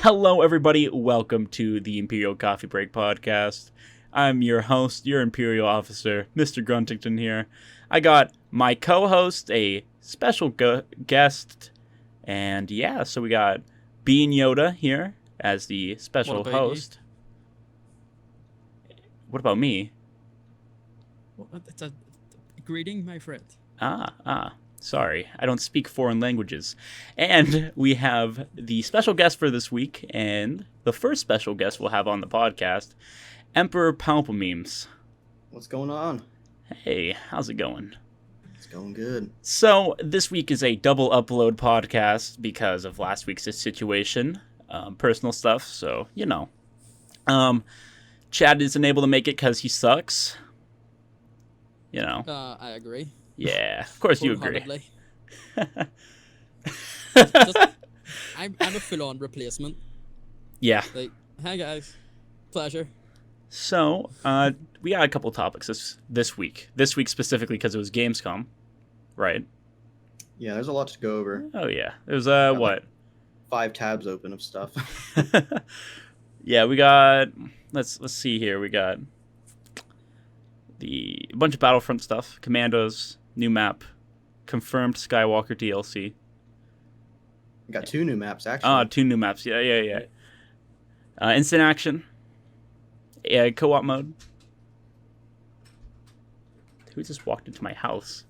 Hello, everybody. Welcome to the Imperial Coffee Break Podcast. I'm your host, your Imperial officer, Mr. Gruntington here. I got my co-host, a special guest, and yeah, so we got Bean Yoda here as the special host. What about me? Well, it's a greeting, my friend. Sorry, I don't speak foreign languages. And we have the special guest for this week, and the first special guest we'll have on the podcast, Emperor Palpamemes. What's going on? Hey, how's it going? It's going good. So, this week is a double upload podcast because of last week's situation, personal stuff, so, you know. Chad isn't able to make it because he sucks. You know. I agree. Yeah, of course you agree. I'm a full-on replacement. Yeah. Like, hi guys, pleasure. So, we got a couple topics this week. This week specifically because it was Gamescom, right? Yeah, there's a lot to go over. Oh yeah, there's what? Like 5 tabs open of stuff. Yeah, we got. Let's see here. We got a bunch of Battlefront stuff, Commandos, new map, confirmed Skywalker DLC. We got 2 new maps actually. 2 new maps. Yeah. Instant action. Yeah, co-op mode. Who just walked into my house?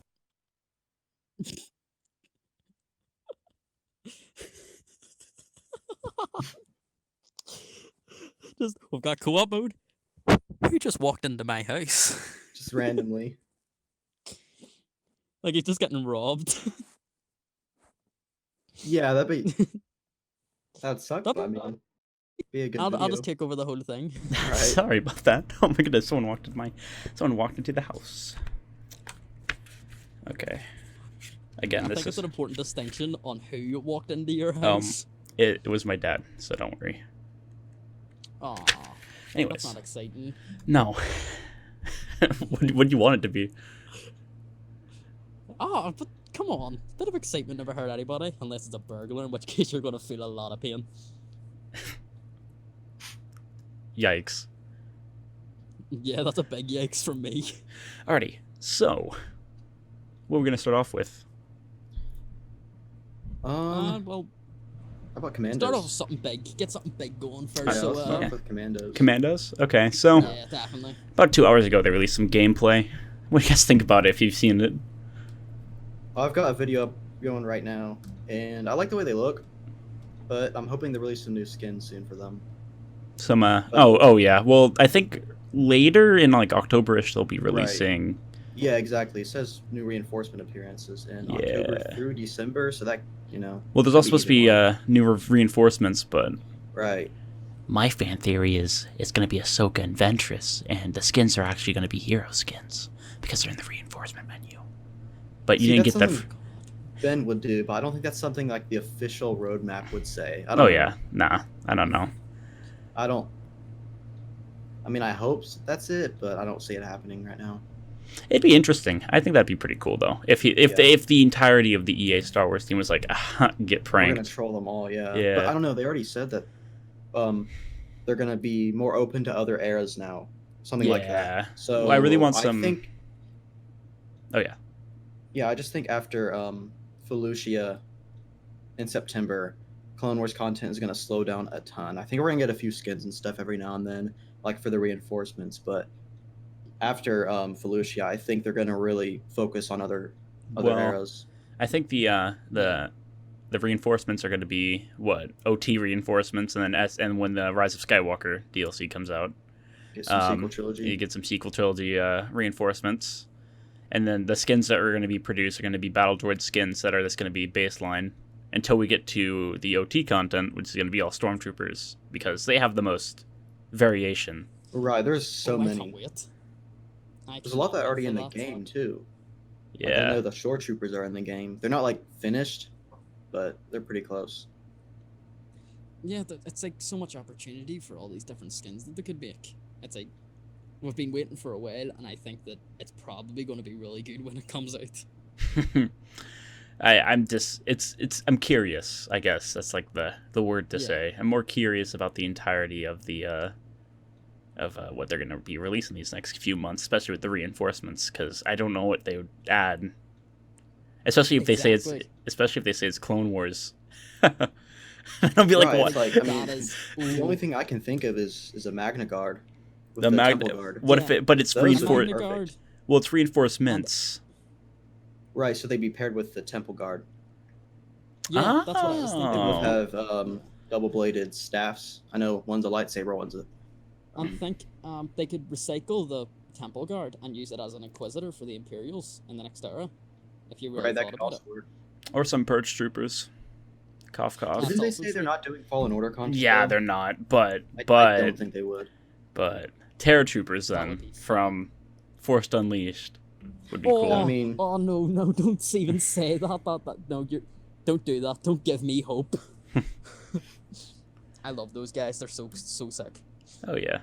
We've got co-op mode. Who just walked into my house? Just randomly. Like he's just getting robbed. Yeah, that'd suck. I mean, be a good I'll video. just take over the whole thing. Right. Sorry about that. Oh my goodness, someone walked into the house. Okay. Again, I think it's an important distinction on who walked into your house. It was my dad, so don't worry. Aw. Anyways. That's not exciting. No. What do you want it to be? Oh, but come on. Bit of excitement never hurt anybody, unless it's a burglar, in which case you're going to feel a lot of pain. Yikes. Yeah, that's a big yikes from me. Alrighty, so what are we going to start off with? Well, how about Commandos? start off with something big. Get something big going first. Yeah, So, let's start off with Commandos. Commandos? Okay, so yeah, definitely. about 2 hours ago they released some gameplay. What do you guys think about it if you've seen it? I've got a video up going right now, and I like the way they look, but I'm hoping they release some new skins soon for them. Some oh yeah. Well, I think later in like October-ish they'll be releasing. Yeah, exactly. It says new reinforcement appearances in October through December, so that, you know. Well, there's also supposed to be new reinforcements, but right. my fan theory is it's going to be Ahsoka and Ventress, and the skins are actually going to be hero skins because they're in the reinforcement menu. But you didn't get that. Ben would do, but I don't think that's something like the official roadmap would say. Oh yeah, nah, I don't know. I mean, I hope that's it, but I don't see it happening right now. It'd be interesting. I think that'd be pretty cool though. If the entirety of the EA Star Wars team was like, get pranked. We're gonna troll them all, yeah. Yeah. But I don't know. They already said that they're gonna be more open to other eras now, something like that. So well, I really want some. Oh yeah. Yeah, I just think after Felucia in September, Clone Wars content is gonna slow down a ton. I think we're gonna get a few skins and stuff every now and then, like for the reinforcements, but after Felucia, I think they're gonna really focus on other eras. I think the reinforcements are going to be what OT reinforcements, and then and when the Rise of Skywalker DLC comes out, get some sequel trilogy. You get some sequel trilogy reinforcements, and then the skins that are going to be produced are going to be battle droid skins that are just going to be baseline until we get to the OT content, which is going to be all stormtroopers because they have the most variation. Right, there's so many. I can't wait. There's a lot that are already in the game too. Yeah, like, I know the shore troopers are in the game. They're not like finished, but they're pretty close. Yeah, it's like so much opportunity for all these different skins that they could make. It's like we've been waiting for a while, and I think that it's probably going to be really good when it comes out. I'm just I'm curious. I guess that's like the word to Yeah. say. I'm more curious about the entirety of the what they're going to be releasing these next few months, especially with the reinforcements, because I don't know what they would add. Especially if they say it's Clone Wars. I'll be like, Right, what? it's like, I mean, That is the only thing I can think of is a Magna Guard with The the Mag- Temple Guard. What if Yeah. it? But it's Those would be reinforced. Magna perfect. Guard. Well, it's reinforcements. Right, so they'd be paired with the Temple Guard. Yeah, that's what I was They thinking. Oh. both have double-bladed staffs. I know one's a lightsaber, one's a. I think they could recycle the Temple Guard and use it as an Inquisitor for the Imperials in the next era. If you really Right, that thought could about also it. work. Or some purge troopers. Cough, cough. That's Didn't they also say they're true. not doing Fallen Order content? Yeah, though? they're not. But I don't think they would. but Terror Troopers That would then be fun. from Forced Unleashed would be Oh, cool. I mean- oh no, don't even say that. No, don't do that. Don't give me hope. I love those guys. They're so sick. Oh yeah.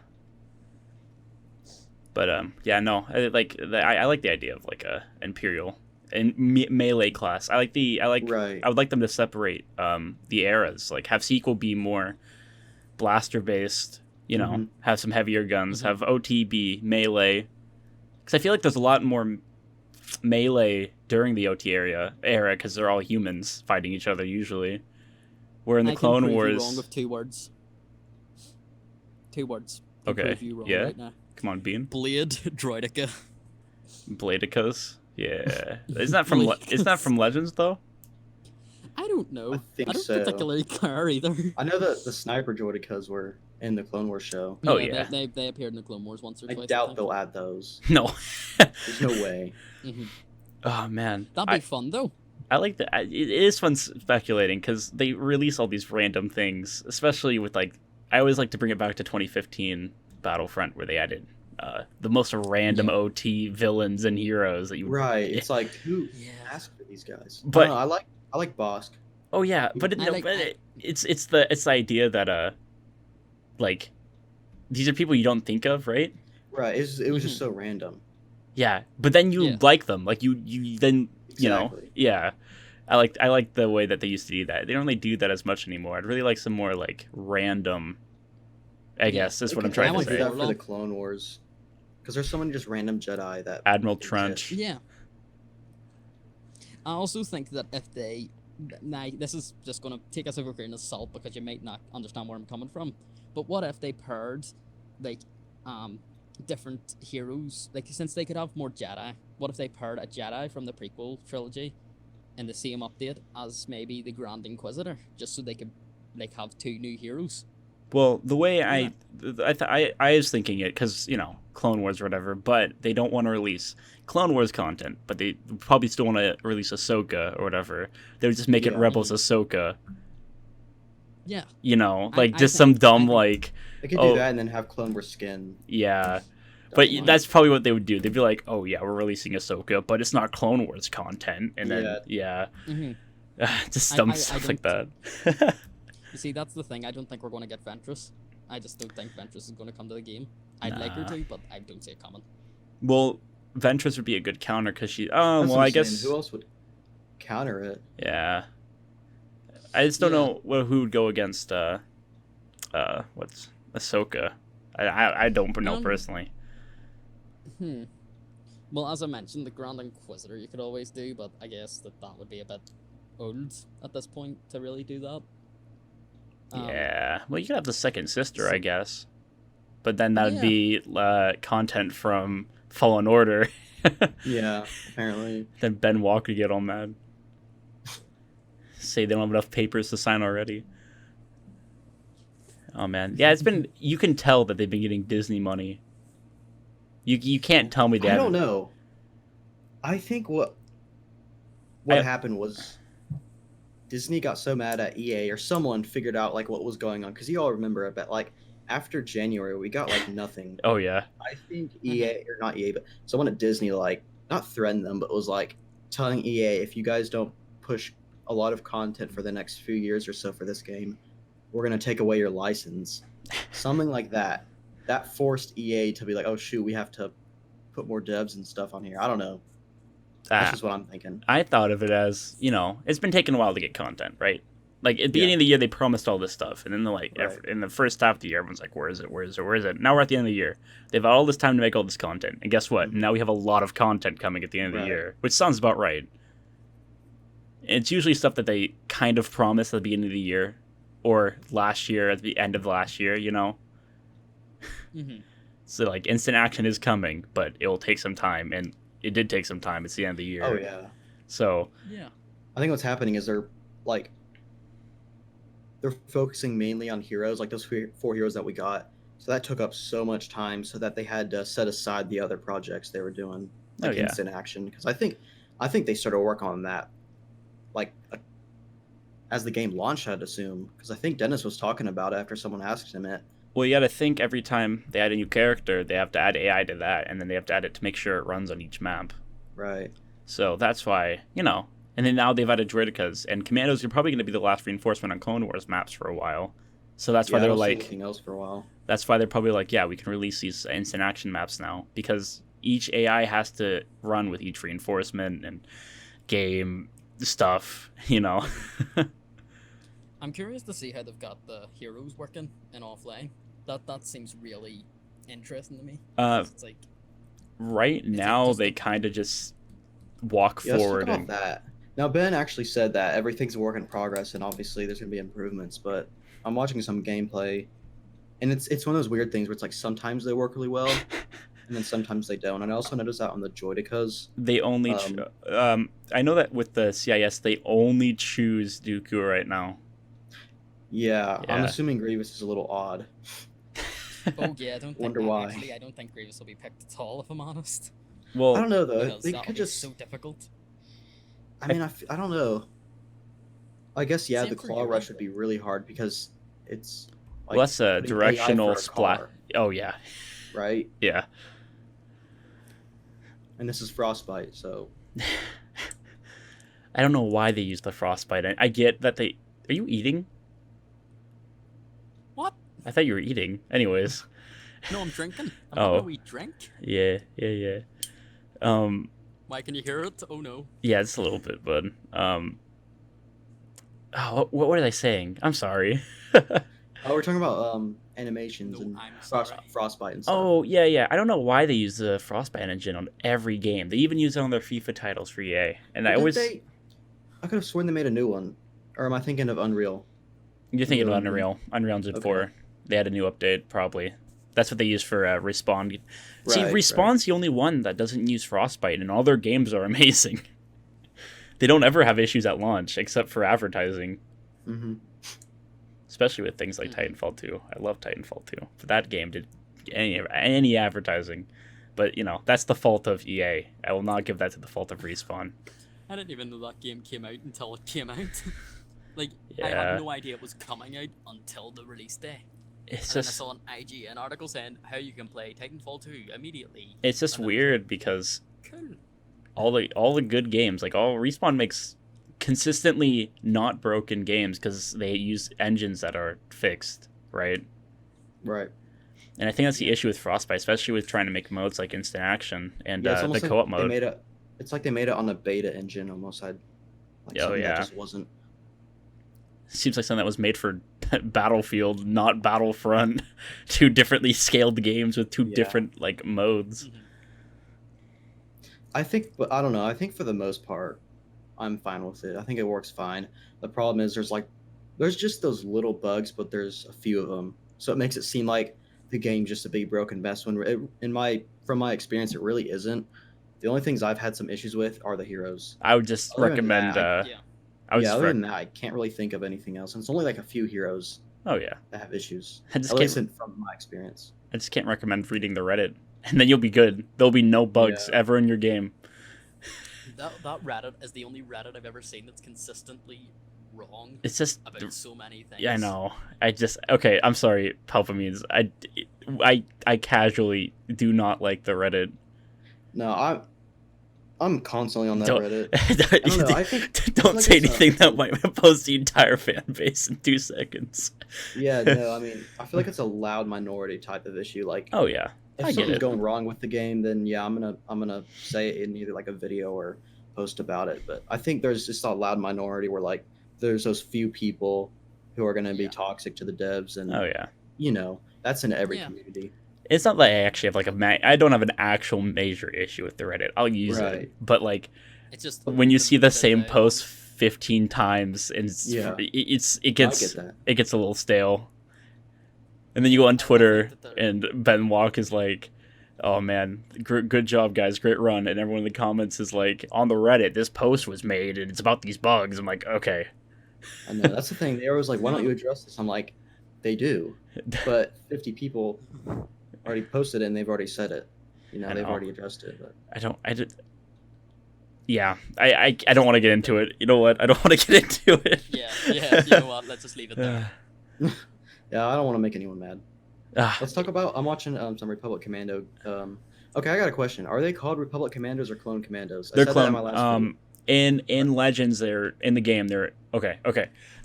But yeah, no, I like the idea of like a Imperial and melee class. Right. I would like them to separate the eras. Like have sequel be more blaster based. You know, Mhm. have some heavier guns. Mhm. Have OT be melee. Because I feel like there's a lot more melee during the OT era because they're all humans fighting each other usually. Where in the I can Clone prove Wars, you wrong with 2 words. 2 words. Can Okay, prove you wrong yeah. right now. come on, Bean, Blade Droideka. Bladicos. Yeah, isn't that from Legends though? I don't know. I think don't so. particularly care either. I know that the sniper droidicas were in the Clone Wars show. Oh, yeah. They appeared in the Clone Wars once or I twice. doubt think. they'll add those. No. There's no way. Mhm. Oh man, That'd be fun though. I like that. It is fun speculating because they release all these random things, especially with like. I always like to bring it back to 2015 Battlefront where they added the most random Yeah. OT villains and heroes that you. Right. It's like who Yeah. asked for these guys? But- I don't know, I like Bosk. Oh yeah, but it's the idea that like these are people you don't think of, right? Right. It was just so random. Yeah, but then you Yeah. like them, like you then you know, Exactly. yeah. I like the way that they used to do that. They don't really do that as much anymore. I'd really like some more like random. I guess is They what I'm could trying to definitely say. do that for the Warlock. Clone Wars, because there's so many just random Jedi that Admiral exist. Trunch. Yeah. I also think that if they, now this is just gonna take us over a grain of salt because you might not understand where I'm coming from, but what if they paired, like, different heroes, like since they could have more Jedi, what if they paired a Jedi from the prequel trilogy, in the same update as maybe the Grand Inquisitor, just so they could like have 2 new heroes. Well, the way Yeah. I was thinking it because Clone Wars or whatever, but they don't want to release Clone Wars content, but they probably still want to release Ahsoka or whatever. They would just make it Yeah. Rebels Ahsoka. Yeah. Like I just think- some I dumb think- like They could Oh. do that and then have Clone Wars skin. yeah. But Don't that's probably what they would do. They'd be like, "Oh yeah, we're releasing Ahsoka, but it's not Clone Wars content," and then hmm just I- dumb I stuff like that. You see, that's the thing. I don't think we're going to get Ventress. I just don't think Ventress is going to come to the game. I'd like her Nah. to, but I don't see it coming. Well, Ventress would be a good counter because she. Oh That's well, what I I'm guess. saying. Who else would counter it? Yeah. I just don't know who would go against what's Ahsoka. I don't know Um, personally. Well, as I mentioned, the Grand Inquisitor you could always do, but I guess that would be a bit old at this point to really do that. Yeah. Well, you could have the second sister, I so- guess. But then that'd Yeah. be content from Fallen Order. Yeah, apparently. Then Ben Walker get all mad. Say they don't have enough papers to sign already. Oh man, yeah, it's been. You can tell that they've been getting Disney money. You can't tell me they I haven't. don't know. I think what I- happened was Disney got so mad at EA, or someone figured out like what was going on, because you all remember, I bet, like after January we got like nothing. Oh yeah. I think EA, or not EA, but someone at Disney like not threatened them, but was like telling EA, if you guys don't push a lot of content for the next few years or so for this game, we're gonna take away your license. Something like that. That forced EA to be like, oh shoot, we have to put more devs and stuff on here. I don't know. That's Ah, just what I'm thinking. I thought of it as, it's been taking a while to get content, right? Like, at the beginning of the year, they promised all this stuff, and then they're like, Right. in the first half of the year, everyone's like, where is it, where is it, where is it? Now we're at the end of the year. They've had all this time to make all this content, and guess what? Mhm. Now we have a lot of content coming at the end of the Right. year, which sounds about right. It's usually stuff that they kind of promised at the beginning of the year, or last year, at the end of last year, Mm-hmm. So, like, instant action is coming, but it will take some time, and it did take some time. It's the end of the year. Oh yeah. So, Yeah. I think what's happening is they're focusing mainly on heroes, like those four heroes that we got. So that took up so much time, so that they had to set aside the other projects they were doing, like yeah. instant action. Because I think they started work on that, like as the game launched, I'd assume. Because I think Dennis was talking about it after someone asked him it. Well, you got to think every time they add a new character, they have to add AI to that, and then they have to add it to make sure it runs on each map. Right. So that's why, And then now they've added Druidicas, and Commandos are probably going to be the last reinforcement on Clone Wars maps for a while. So that's why I they're don't see like, anything else for a while. that's why they're probably like, yeah, we can release these instant action maps now, because each AI has to run with each reinforcement and game stuff, I'm curious to see how they've got the heroes working in offline. That seems really interesting to me. It's like Right now, just they kind of just walk forward. And that. Now, Ben actually said that everything's a work in progress, and obviously there's going to be improvements, but I'm watching some gameplay, and it's one of those weird things where it's like sometimes they work really well, and then sometimes they don't. And I also noticed that on the Droidicas. They only... I know that with the CIS, they only choose Dooku right now. Yeah, I'm assuming Grievous is a little odd. Oh yeah, I don't think Wonder why. Actually, I don't think Grievous will be picked at all, if I'm honest. Well, I don't know though. Because They that could would just. be so difficult. I mean, I don't know. I guess Same the for claw Yoda. rush would be really hard because it's. Well, that's a putting AI directional for a splat. car, Oh, yeah. right? Yeah. And this is Frostbite, so. I don't know why they use the frostbite. I get that they... Are you eating? What? I thought you were eating. Anyways. No, I'm drinking. I'm Oh. having a wee drink. Yeah. Why, can you hear it? Oh no. Yeah, it's a little bit, bud. What was I saying? I'm sorry. Oh, we're talking about animations No, and I'm sorry. Frostbite and stuff. Oh, yeah. I don't know why they use the Frostbite engine on every game. They even use it on their FIFA titles for EA. And I could have sworn they made a new one. Or am I thinking of Unreal? You're thinking of Unreal. Unreal Engine Okay. 4. They had a new update, probably. That's what they use for Respawn. See, Right, Respawn's the only one that doesn't use Frostbite, and all their games are amazing. They don't ever have issues at launch, except for advertising. Mm-hmm. Especially with things like Titanfall 2. I love Titanfall 2. But that game did any advertising. But, that's the fault of EA. I will not give that to the fault of Respawn. I didn't even know that game came out until it came out. I Yeah. had no idea it was coming out until the release day. It's And then I just... saw an IGN article saying how you can play Titanfall 2 immediately. It's just And then- weird because Cool. all the good games, like Respawn makes consistently not broken games because they use engines that are fixed, right? Right. And I think that's the issue with Frostbite, especially with trying to make modes like instant action and Yeah, it's the almost like co-op they mode. it's like they made it on a beta engine almost. Oh, Something yeah. that just wasn't. Seems like something that was made for Battlefield, not Battlefront. Two differently scaled games with two Yeah. different modes. Mhm. I think, but I don't know. I think for the most part, I'm fine with it. I think it works fine. The problem is there's just those little bugs, but there's a few of them, so it makes it seem like the game's just a big broken mess. When from my experience, it really isn't. The only things I've had some issues with are the heroes. I would just Other than recommend. that, Yeah. I would Yeah, just other than that, I can't really think of anything else. And it's only like a few heroes oh yeah, that have issues. I just At least can't. from my experience. I just can't recommend reading the Reddit, and then you'll be good. There'll be no bugs Yeah. ever in your game. That Reddit is the only Reddit I've ever seen that's consistently wrong It's just about so many things. yeah, I know. Okay. I'm sorry, Palpamemes. I casually do not like the Reddit. No, I'm constantly on that Don't- Reddit. I don't know. I think Don't like say it's a- anything that might oppose the entire fan base in 2 seconds. Yeah, no, I mean, I feel like it's a loud minority type of issue. Like, Oh yeah, if I get something's it. going wrong with the game, then yeah, I'm gonna say it in either like a video or post about it, but I think there's just a loud minority where like there's those few people who are going to be Yeah. toxic to the devs, and Oh yeah. you know that's in every Yeah. community. It's not like I actually have like I don't have an actual major issue with the Reddit. I'll use it, Right. but like It's just when you see the day-to-day same ones. post 15 times, and Yeah. it I gets get that. it gets a little stale. And then you go on Twitter, that they're- and Ben Walk is like, "Oh man, good job, guys, great run." And everyone in the comments is like, "On the Reddit, this post was made, and it's about these bugs." I'm like, okay. I know that's the thing. They were always like, "Why don't you address this?" I'm like, "They do," but 50 people already posted it and they've already said it. You know, I they've know. already addressed it. But Yeah, I don't want to get into it. You know what? I don't want to get into it. Yeah, you know what? Let's just leave it there. yeah, I don't want to make anyone mad. Ah, Let's talk about. I'm watching some Republic Commando. Okay, I got a question. Are they called Republic Commandos or Clone Commandos? they're said that in clone. my last video. In Legends, they're in the game. They're okay.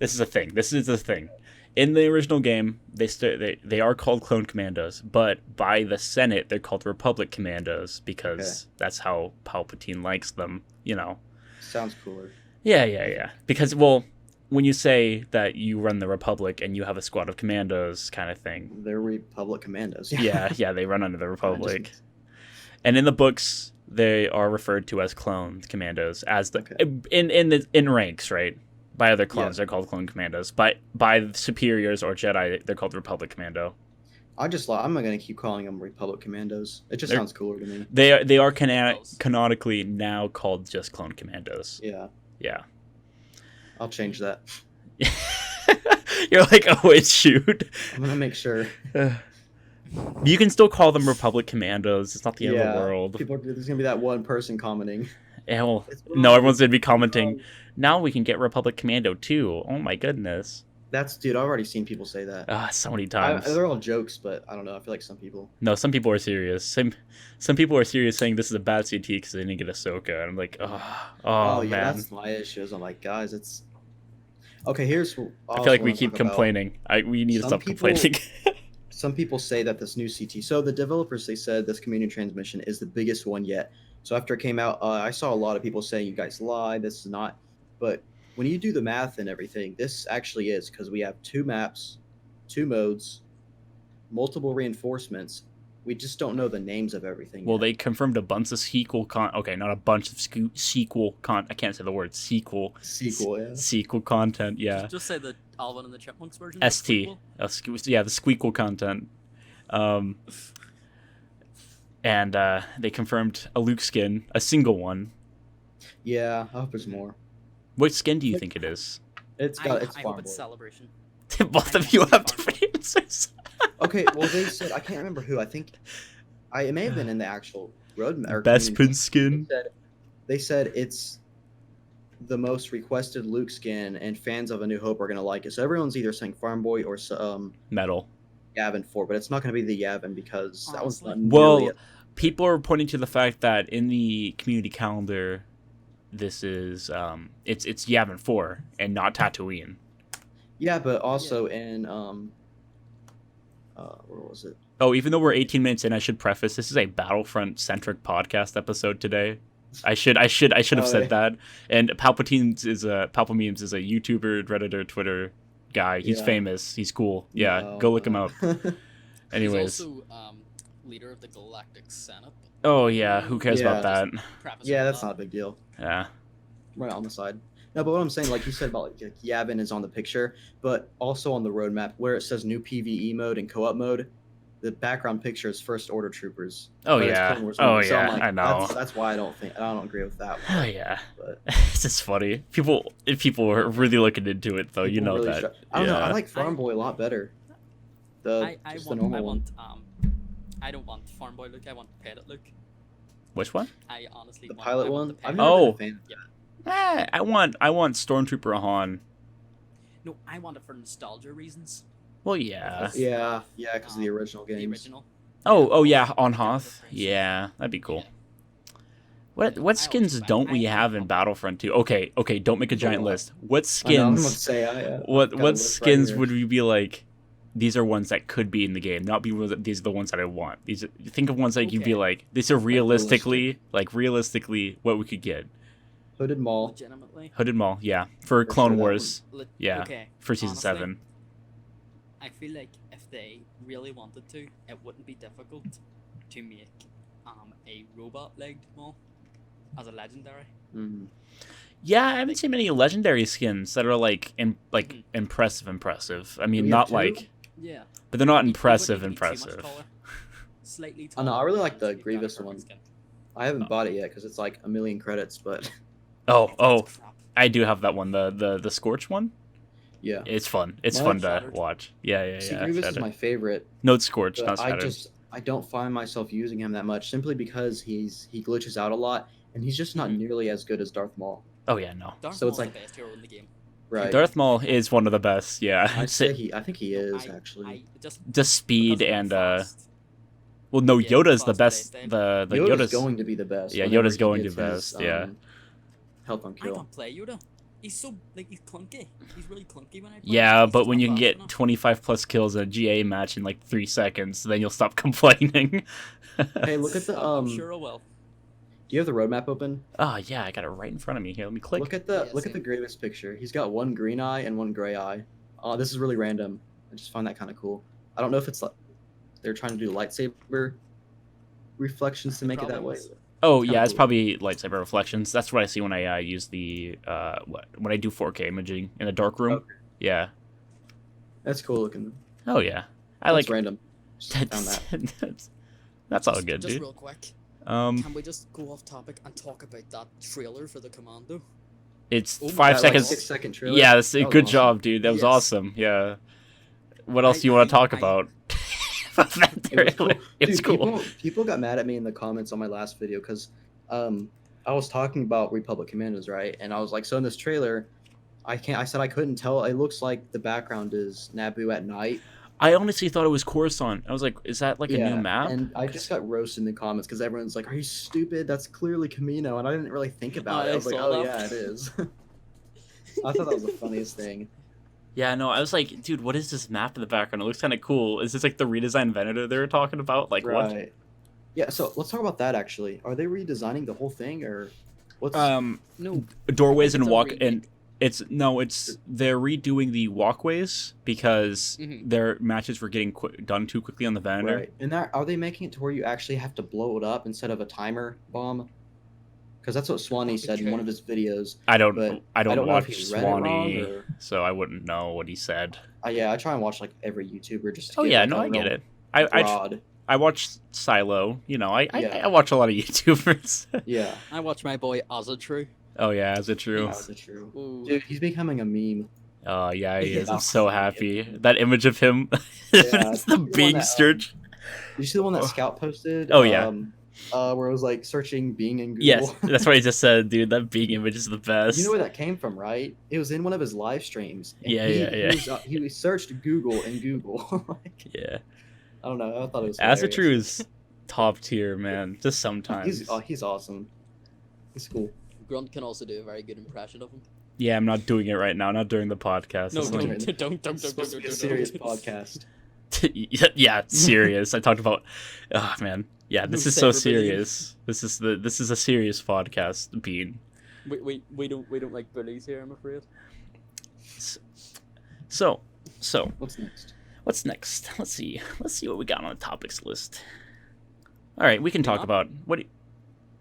This is a thing. This is the thing. In the original game, they are called Clone Commandos, but by the Senate, they're called Republic Commandos because that's how Palpatine likes them. You know. Sounds cooler. Yeah. Because when you say that you run the Republic and you have a squad of commandos, kind of thing. They're Republic Commandos. Yeah, they run under the Republic. And in the books, they are referred to as clone commandos, as the in ranks, right? By other clones, they're called clone commandos. By superiors or Jedi, they're called Republic Commando. I'm not gonna keep calling them Republic Commandos. It just sounds cooler to me. They are canonically now called just clone commandos. Yeah, I'll change that. You're like, oh wait, shoot. I'm gonna make sure. You can still call them Republic Commandos. It's not the end of the world. There's gonna be that one person commenting. Yeah, well, no, everyone's gonna be commenting. Now we can get Republic Commando too. Oh my goodness. Dude, I've already seen people say that. So many times. They're all jokes, but I don't know. I feel like some people. No, some people are serious. Some people are serious saying this is a bad CT because they didn't get Ahsoka. And I'm like, oh yeah, man. that's my issues. I'm like, guys, it's okay. Here's. I feel like we keep complaining. We need to stop complaining. Some people say that this new CT. So the developers, they said this community transmission is the biggest one yet. So after it came out, I saw a lot of people saying you guys lied. This is not. But when you do the math and everything, this actually is, because we have 2 maps, 2 modes, multiple reinforcements. We just don't know the names of everything. Well, yet. they confirmed a bunch of sequel Okay, not a bunch of sequel I can't say the word sequel. Yeah. Sequel content, yeah. Just say the Alvin and the Chipmunks version. ST. Yeah, the squeakle content. And they confirmed a Luke skin, a single one. Yeah, I hope there's more. What skin do you think it is? It's I hope Farm it's Boy. Celebration. Both of you have different answers. Okay, well they said, I can't remember who. I think it may have been in the actual roadmap. Bespin skin. They said it's the most requested Luke skin, and fans of A New Hope are gonna like it. So everyone's either saying Farm Boy or Metal. Yavin 4, but it's not gonna be the Yavin because that one's not Well, nearly people are pointing to the fact that in the community calendar, this is it's Yavin 4 and not Tatooine. Yeah, but also in where was it? Oh, even though we're 18 minutes in, I should preface this is a Battlefront centric podcast episode today. I should have said that. And Palpatine's Palpamemes is a YouTuber, Redditor, Twitter guy. He's famous. He's cool. Yeah, go look him up. Anyways. He's also leader of the Galactic Senate. Oh yeah, who cares about that? Yeah, that's not a big deal. Yeah. Right on the side. No, but what I'm saying, like you said about like Yavin is on the picture, but also on the roadmap where it says new PvE mode and co-op mode, the background picture is First Order troopers. Oh but it's yeah. Clone Wars Oh only. So I'm yeah. like, I know. That's why I don't agree with that one. Oh yeah. But It's just funny. People are really looking into it though. You know really that. I don't know. I like Farm Boy a lot better. I normal one. don't want Farm Boy Luke. I want Pilot Luke. Which one? I honestly The want, pilot I want one. the I've pilot. never Oh. been a fan of that. I want Stormtrooper Han. No, I want it for nostalgia reasons. Well, yeah. Yeah, because of the original games. The original. Oh yeah, on Hoth. Yeah, that'd be cool. What skins don't we have in Battlefront 2? Okay, don't make a giant list. What I know, I'm gonna skins? say, got a What list right skins here. would we be like? These are ones that could be in the game, not be these are the ones that I want. Think of ones that you'd be Okay. like, these are realistically what we could get. Hooded Maul. legitimately. Hooded Maul, yeah, for For Clone sure, that Wars, yeah, Okay. for season honestly, 7. I feel like if they really wanted to, it wouldn't be difficult to make a robot-legged Maul as a legendary. Mhm. Yeah, I haven't seen many legendary skins that are like Mhm. impressive. I mean, we have not 2? like, Yeah. but they're not He wouldn't impressive. even be too much taller. Slightly Oh, taller. no, I really like and the you've got a Grievous perfect one. skin. I haven't bought it yet because it's like 1,000,000 credits, but Oh, That's crap. I do have that one, the Scorch one. yeah. It's fun. It's Well, fun to Shattered. watch. Yeah. See, Grievous is Shattered. my favorite, No, it's Scorch, but not Shattered. I don't find myself using him that much simply because he glitches out a lot and he's just not Mhm. nearly as good as Darth Maul. Oh yeah, no. Darth So it's Maul's like- the best hero in the game. Right. Darth Maul is one of the best. Yeah. I think he No, is I actually. just Just speed because of and how fast- well, no, Yeah, Yoda's the fast best. playstyle. The Yoda's going to be the best. Yeah, whenever Yoda's he going to gets be his, best, yeah. Health on I kill. can't play Yoda. He's so he's clunky. He's really clunky when I play. Yeah, He's but just when not you can fast get enough. 25 plus kills in a GA match in like 3 seconds, then you'll stop complaining. Hey, look at the I'm sure I will. Do you have the roadmap open? Oh yeah, I got it right in front of me here. Let me click. Look at Yeah, the same. Grievous picture. He's got one green eye and one gray eye. Oh, this is really random. I just find that kind of cool. I don't know if it's like they're trying to do lightsaber reflections to It make it that probably way. is. Oh Kinda yeah, it's cool. probably lightsaber reflections. That's what I see when I use the when I do 4K imaging in a dark room. Okay. Yeah. That's cool looking. Oh yeah. I That's like random. Just found that. that's all good, Just dude. real quick, Um, can we just go off topic and talk about that trailer for the Commando? it's Oh my 5 God, That, like, seconds. 6-second trailer. Yeah, that's a That was good awesome. job, dude. That was Yes. awesome. Yeah. What else do you want to talk about? About that It was cool. trailer? It was Dude, cool. people got mad at me in the comments on my last video because I was talking about Republic Commandos, right? And I was like, so in this trailer, I said I couldn't tell. It looks like the background is Naboo at night. I honestly thought it was Coruscant. I was like, is that like a new map? And I just got roasted in the comments because everyone's like, "Are you stupid? That's clearly Camino." And I didn't really think about it. I was like, saw "Oh that. yeah, it is." I thought that was the funniest thing. Yeah, no, I was like, dude, what is this map in the background? It looks kind of cool. Is this like the redesigned Venator they were talking about? Like what? Right. Yeah. So let's talk about that. Actually, are they redesigning the whole thing or what's? No, Doorways I and think it's a walk remake. and it's they're redoing the walkways because Mhm. their matches were getting done too quickly on the Venator. Right. And that are they making it to where you actually have to blow it up instead of a timer bomb? Because that's what Swanee said in one of his videos. I don't But I don't know if watch he read it wrong Swanee, or. so I wouldn't know what he said. Yeah, I try and watch like every YouTuber just. To Oh get, yeah, like, no, a I get real it. I broad. I watch Silo. You know, I Yeah. watch a lot of YouTubers. Yeah. I watch my boy Ozatru. Oh yeah, is it true? That was true. Ooh. Dude, he's becoming a meme. Oh yeah, he is. Yeah. I'm so happy. That image of him, Yeah, it's the the one Bing that, search. Did you see the one that Scout posted? Oh, yeah. Where it was like searching Bing in Google. Yes, that's what I just said, dude. That Bing image is the best. You know where that came from, right? It was in one of his live streams. and Yeah, yeah. He searched Google in Google. Like, Yeah, I don't know. I thought it was. As it hilarious. true is top tier, man. Just sometimes. He's awesome. He's cool. Grunt can also do a very good impression of him. Yeah, I'm not doing it right now. Not during the podcast. No, It's don't. like- don't. It's supposed to be a serious podcast. yeah, it's serious. I talked about. Oh man, yeah. This No is so cyberbullying. serious. This is a serious podcast. Bean. We don't like bullies here, I'm afraid. So, What's next? what's next? Let's see what we got on the topics list. All right, we can talk map? about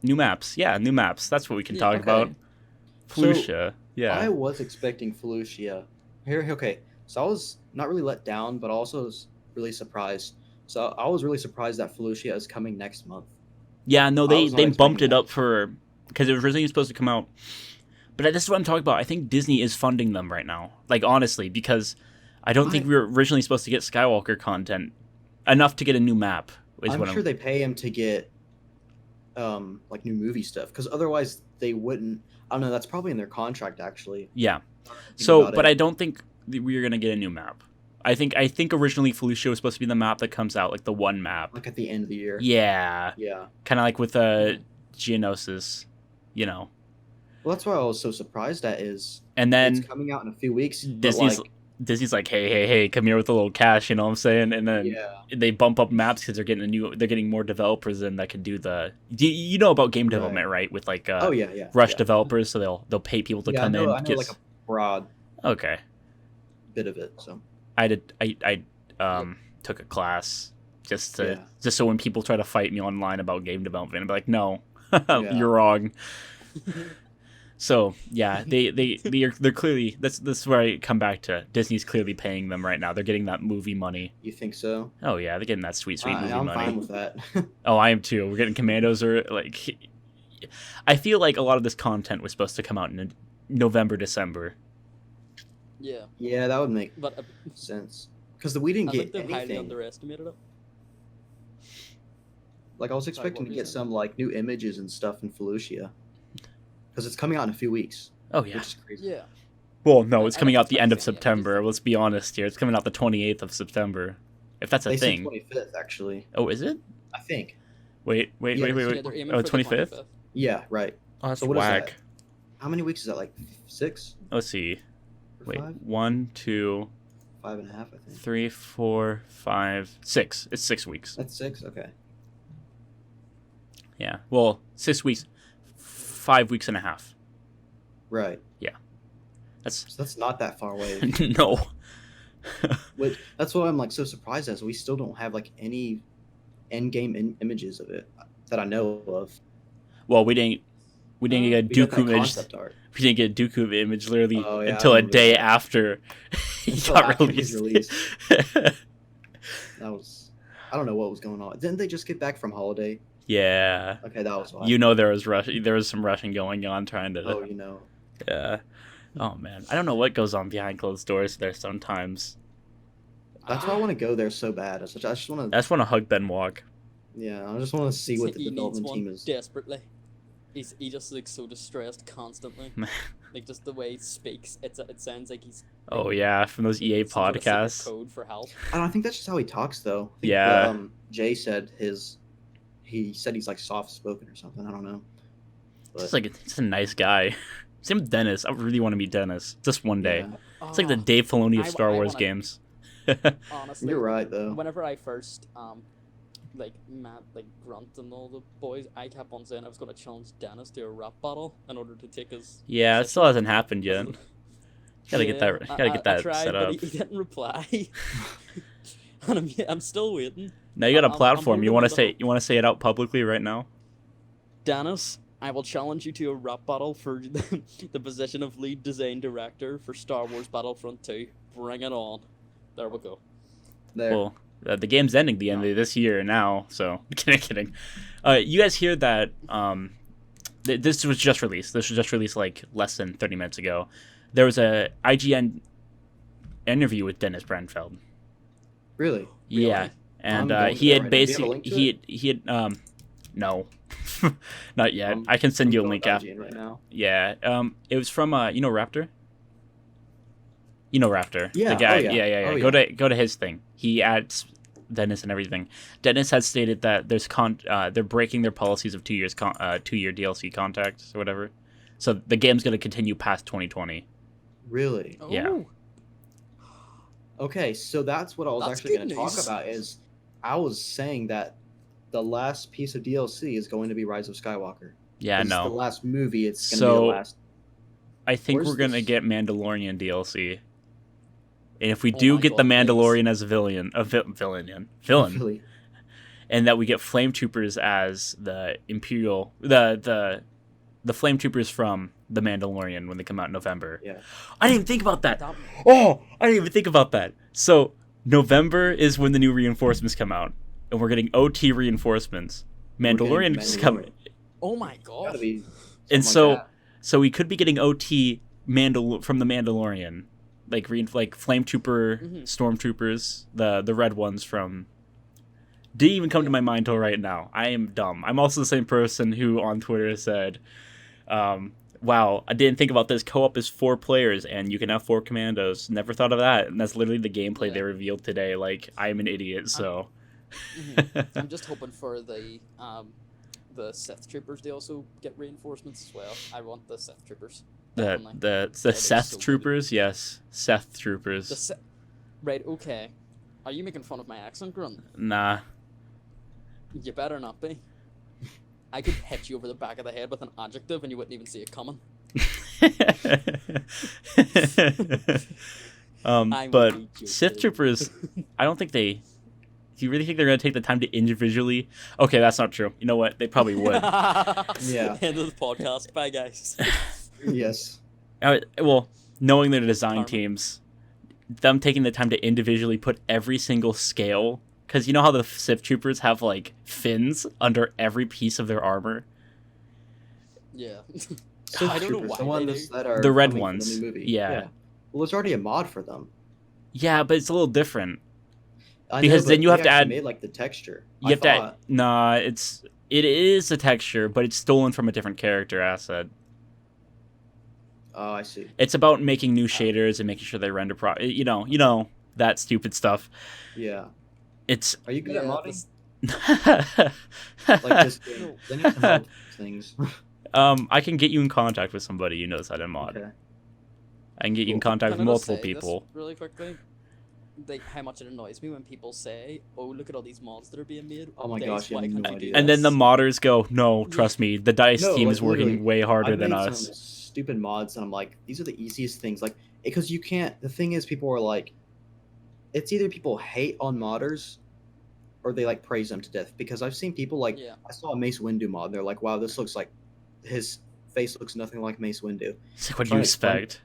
new maps. Yeah, new maps. That's what we can Yeah, talk okay. about. So, Felucia. Yeah. I was expecting Felucia. Okay. So I was not really let down, but also was really surprised. So I was really surprised that Felucia is coming next month. Yeah, no, they was not bumped expecting it that. up for because it was originally supposed to come out. But this is what I'm talking about. I think Disney is funding them right now. Like honestly, because I don't think we were originally supposed to get Skywalker content enough to get a new map. I'm sure they pay him to get like new movie stuff because otherwise they wouldn't. I don't know. That's probably in their contract actually. Yeah. Think So, about but it. I don't think that we are gonna get a new map. I think originally Felucia was supposed to be the map that comes out, like the one map. like at the end of the year. Yeah. Yeah. Kind of like with Geonosis, you know. Well, that's why I was so surprised at is And then it's coming out in a few weeks. but, Disney's like, Disney's like, hey, come here with a little cash, you know what I'm saying? And then Yeah. they bump up maps because they're getting more developers in that can do the. You know about game development, right? With like Oh yeah. Rush Yeah. developers, so they'll pay people to Yeah. come in. I know like a broad Okay. bit of it. So I took a class just so when people try to fight me online about game development, I'd be like, no, you're wrong. So yeah, they're clearly that's where I come back to. Disney's clearly paying them right now. They're getting that movie money. You think so? Oh yeah, they're getting that sweet movie I'm money. fine with that. Oh, I am too. We're getting Commandos or like. I feel like a lot of this content was supposed to come out in November, December. Yeah. Yeah, that would make But sense. Because we didn't I get think they highly anything. underestimated it. Like I was Sorry, expecting what to were you get saying? some like new images and stuff in Felucia. Because it's coming out in a few weeks. Oh yeah. Which is crazy. Yeah. Well, no, I it's coming don't out the end of expect to see any September. images. Let's be honest here. It's coming out the 28th of September. If that's a They said thing. 25th actually. Oh, is it? I think. Wait. Yeah, Yeah, they're aiming Oh, for the 25th? Yeah, right. Oh, that's So what is whack. that? How many weeks is that? Like 6? Let's see. Or Wait, 5? 1, 2, 5.5, I think. 3, 4, 5, 6. It's 6 weeks. That's 6. Okay. Yeah. Well, 6 weeks. 5 weeks and a half. Right. That's So that's not that far away. no. Which that's what I'm like so surprised as we still don't have like any end game images of it that I know of. Well, we didn't get We got that Dooku image. concept art. We didn't get Dooku image literally Oh, yeah, until I a remember day that. after he Until got after he's released. That was I don't know what was going on. Didn't they just get back from holiday? Yeah. Okay, that was why. You know there was some rushing going on trying to Oh, you know. Yeah. Oh man. I don't know what goes on behind closed doors there sometimes. That's why I want to go there so bad. I just want I just want to hug Ben Walk. Yeah, I just want to see what the He needs development one team is. desperately. He just looks so distressed constantly. Like just the way he speaks, it sounds like he's. Oh yeah, from those EA some sort of secret podcasts. code for help. I don't think that's just how he talks though. I think, Yeah. Jay said he said he's like soft spoken or something. I don't know. Just like he's a nice guy. Same with Dennis. I really want to meet Dennis just one day. Yeah. It's like the Oh, Dave Filoni of I Star Wars wanna- games. honestly, You're right though. whenever I first like met like Grunt and all the boys, I kept on saying I was going to challenge Dennis to a rap battle in order to take his. Yeah, it still hasn't happened yet. Gotta get that. Gotta get I that tried, set but up. he didn't reply, and I'm still waiting. Now you got a I'm platform. You holding want to the say hope. you want to say it out publicly right now? Dennis, I will challenge you to a rap battle for the position of lead design director for Star Wars Battlefront 2. Bring it on. There we go. There. Well, the game's ending the end of this year now, so kidding. You guys hear that? This was just released. This was just released like less than 30 minutes ago. There was a IGN interview with Dennis Brenfeld. Really? Yeah, and I'm going he to had that right now. Do you have a link basically to he had no, not yet. I can send I'm you a going link to after. IGN right now. Yeah, it was from you know Raptor. You know Raptor, Yeah, the guy. oh, yeah. Yeah. Oh, Go to his thing. He adds Dennis and everything. Dennis has stated that there's they're breaking their policies of 2 years 2-year DLC contacts or whatever. So the game's gonna continue past 2020. Really? Yeah. Oh, Okay, so that's what I was That's actually good going to talk news. about. Is I was saying that the last piece of DLC is going to be Rise of Skywalker. Yeah, 'Cause It's the no. last movie. It's going to be So- the last. I think Where's we're gonna this? get Mandalorian DLC. And if we Oh do my get the God, please. Mandalorian as a villain, villain, Really. and that we get Flame Troopers as the Imperial, the Flame Troopers from the Mandalorian when they come out in November. Yeah. I didn't even think about that. that, Oh, I didn't even think about that. So November is when the new reinforcements come out, and we're getting OT reinforcements. We're getting Mandalorian is coming, Mandalorian. oh my Gotta god. be. and something like so we could be getting OT from the Mandalorian, like Flame Trooper, Mhm. Stormtroopers, the red ones from. Didn't even come to my mind till right now. I am dumb. I'm also the same person who on Twitter said, "Wow, I didn't think about this. Co-op is 4 players, and you can have 4 commandos. Never thought of that." And that's literally the gameplay Yeah. they revealed today. Like I'm an idiot, so. Mhm. I'm just hoping for the Sith Troopers. They also get reinforcements as well. I want the Sith Troopers. definitely. The It is Seth so good. troopers, yes, Seth troopers. Right, okay. Are you making fun of my accent, Grunt? Nah. You better not be. I could hit you over the back of the head with an adjective and you wouldn't even see it coming. I'm But only joking. Sith troopers, I don't think they. Do you really think they're gonna take the time to individually? Okay, that's not true. You know what? They probably would. Yeah. End of the podcast. Bye, guys. Yes. Well, knowing their design Karma. teams, them taking the time to individually put every single scale, because you know how the Sith troopers have like fins under every piece of their armor. Yeah. Sith I don't know Troopers, why the they ones do. that are The red coming for ones. The new movie. Yeah. Well, there's already a mod for them. Yeah, but it's a little different. I Because know, then but you they have to actually add- made like the texture. You I have to. thought. Nah, it is a texture, but it's stolen from a different character asset. Oh, I see. It's about making new shaders and making sure they render you know that stupid stuff. Yeah. It's Are you good at modding? this- Like this game. They need some help with things. I can get you in contact with somebody who knows how to mod. Okay. I can get you in Cool. contact Can with I just multiple say this people. really quickly? Like how much it annoys me when people say, "Oh, look at all these mods that are being made." Oh my Days, gosh, you why have can't no you do idea. And then the this?" modders go, "No, trust me, the DICE No, team like, is working literally, way harder I've than made us." some stupid mods, and I'm like, these are the easiest things. Like, because you can't. The thing is, people are like, it's either people hate on modders, or they like praise them to death. Because I've seen people like, Yeah. I saw a Mace Windu mod. They're like, wow, this looks like his face looks nothing like Mace Windu. It's like, what do Trying you to explain- expect?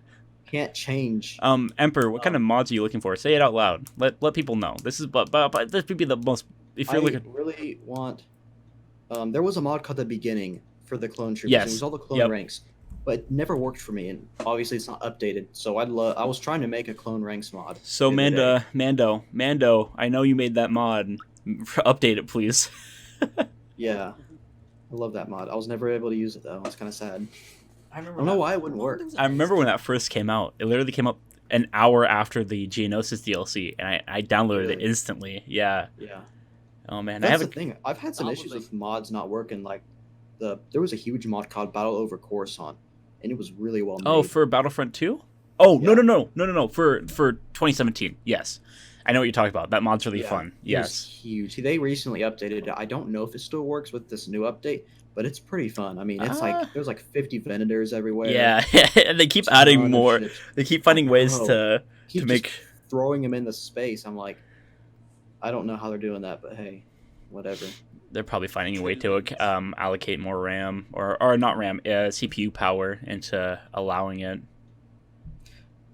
Can't change. Emperor, what kind of mods are you looking for? Say it out loud. Let people know. This is but this would be the most. If you're I looking, really want. There was a mod called The Beginning for the clone troopers. Yes. It was all the clone Yep. ranks, but it never worked for me, and obviously it's not updated. So I was trying to make a clone ranks mod. so the other day. Mando, I know you made that mod. Update it, please. Yeah, I love that mod. I was never able to use it though. It's kind of sad. I I don't know why it wouldn't work. I remember when that first came out. It literally came up an hour after the Geonosis DLC, and I downloaded it Really? instantly. Yeah. Yeah, Oh man, I that's the haven't. thing. I've had some That issues would with mods not working. Like there was a huge mod called Battle Over Coruscant, and it was really well made. Oh, for Battlefront 2? Oh Yeah. no. For 2017. Yes, I know what you're talking about. That mod's really Yeah, fun. it was Yes. huge. They recently updated it. I don't know if it still works with this new update, but it's pretty fun. I mean, it's like there's like 50 Venators everywhere. Yeah, and they keep Ton adding of more. ships. They keep finding ways know. to Keep to just make. throwing them into space. I'm like, I don't know how they're doing that, but hey, whatever. They're probably finding a way to allocate more RAM or not RAM, CPU power into allowing it.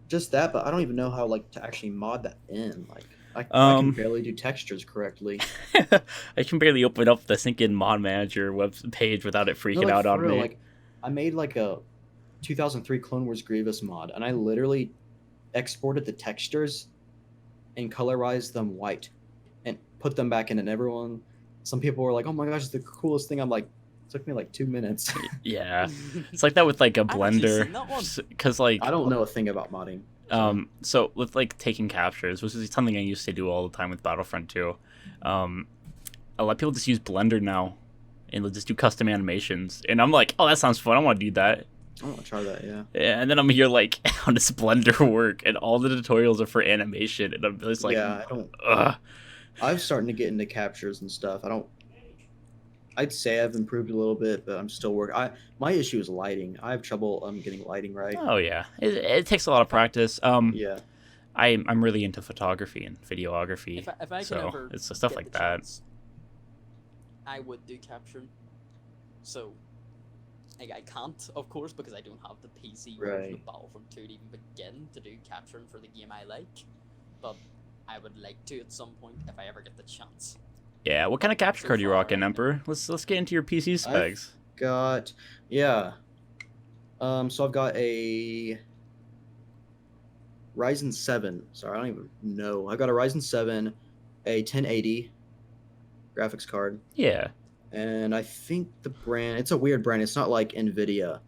Just that, but I don't even know how like to actually mod that in. Like, I can barely do textures correctly. I can barely open up the sinking mod manager web page without it freaking No, like, out for on real, me. Like, I made like a 2003 Clone Wars Grievous mod, and I literally exported the textures and colorized them white and put them back in, and some people were like, "Oh my gosh, it's the coolest thing." I'm like, it took me like 2 minutes. Yeah, it's like that with like a I've actually blender, seen that one. because like I don't know a thing about modding. so with like taking captures, which is something I used to do all the time with Battlefront 2. A lot of people just use Blender now, and they'll just do custom animations, and I'm like, oh, that sounds fun. I want to do that. I want to try that. Yeah. And then I'm here like, how does Blender work? And all the tutorials are for animation, and I'm just like, yeah, I don't. ugh. I'm starting to get into captures and stuff. I'd say I've improved a little bit, but I'm still working. My issue is lighting. I have trouble getting lighting right. Oh yeah, it takes a lot of practice. Yeah. I'm really into photography and videography, If I so could ever it's the stuff get like the that. chance, I would do capturing. So, like, I can't, of course, because I don't have the PC version Right. of Battlefront 2 to even begin to do capturing for the game I like. But I would like to at some point if I ever get the chance. Yeah, what kind of capture So card are you far, rocking, I- Emperor? Let's get into your PC specs. So I've got a Ryzen 7. Sorry, I don't even know. I've got a Ryzen 7, a 1080 graphics card, Yeah, and I think the brand, it's a weird brand. It's not like Nvidia.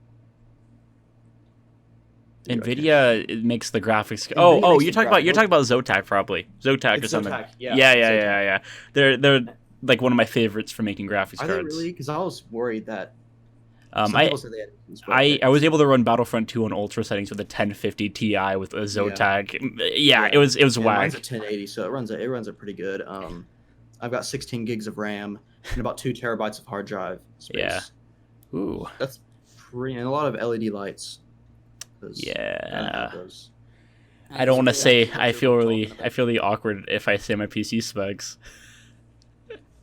Nvidia it makes the graphics. Nvidia Oh, makes you're the talking graphics. about Zotac probably. Zotac or It's something. Zotac, Yeah, yeah, yeah. They're like one of my favorites for making graphics Are they cards. really? Because I was worried that Some I people say they had issues, but I was able to run Battlefront 2 on ultra settings with a 1050 Ti with a Zotac. Yeah, it was yeah, whack. mine's a 1080, so it runs it pretty good. I've got 16 gigs of RAM and about 2 terabytes of hard drive space. Yeah. Ooh. That's pretty, and a lot of LED lights. 'Cause Yeah. gotta have those. I don't want to That's say what I you're feel talking really about. awkward if I say my PC specs.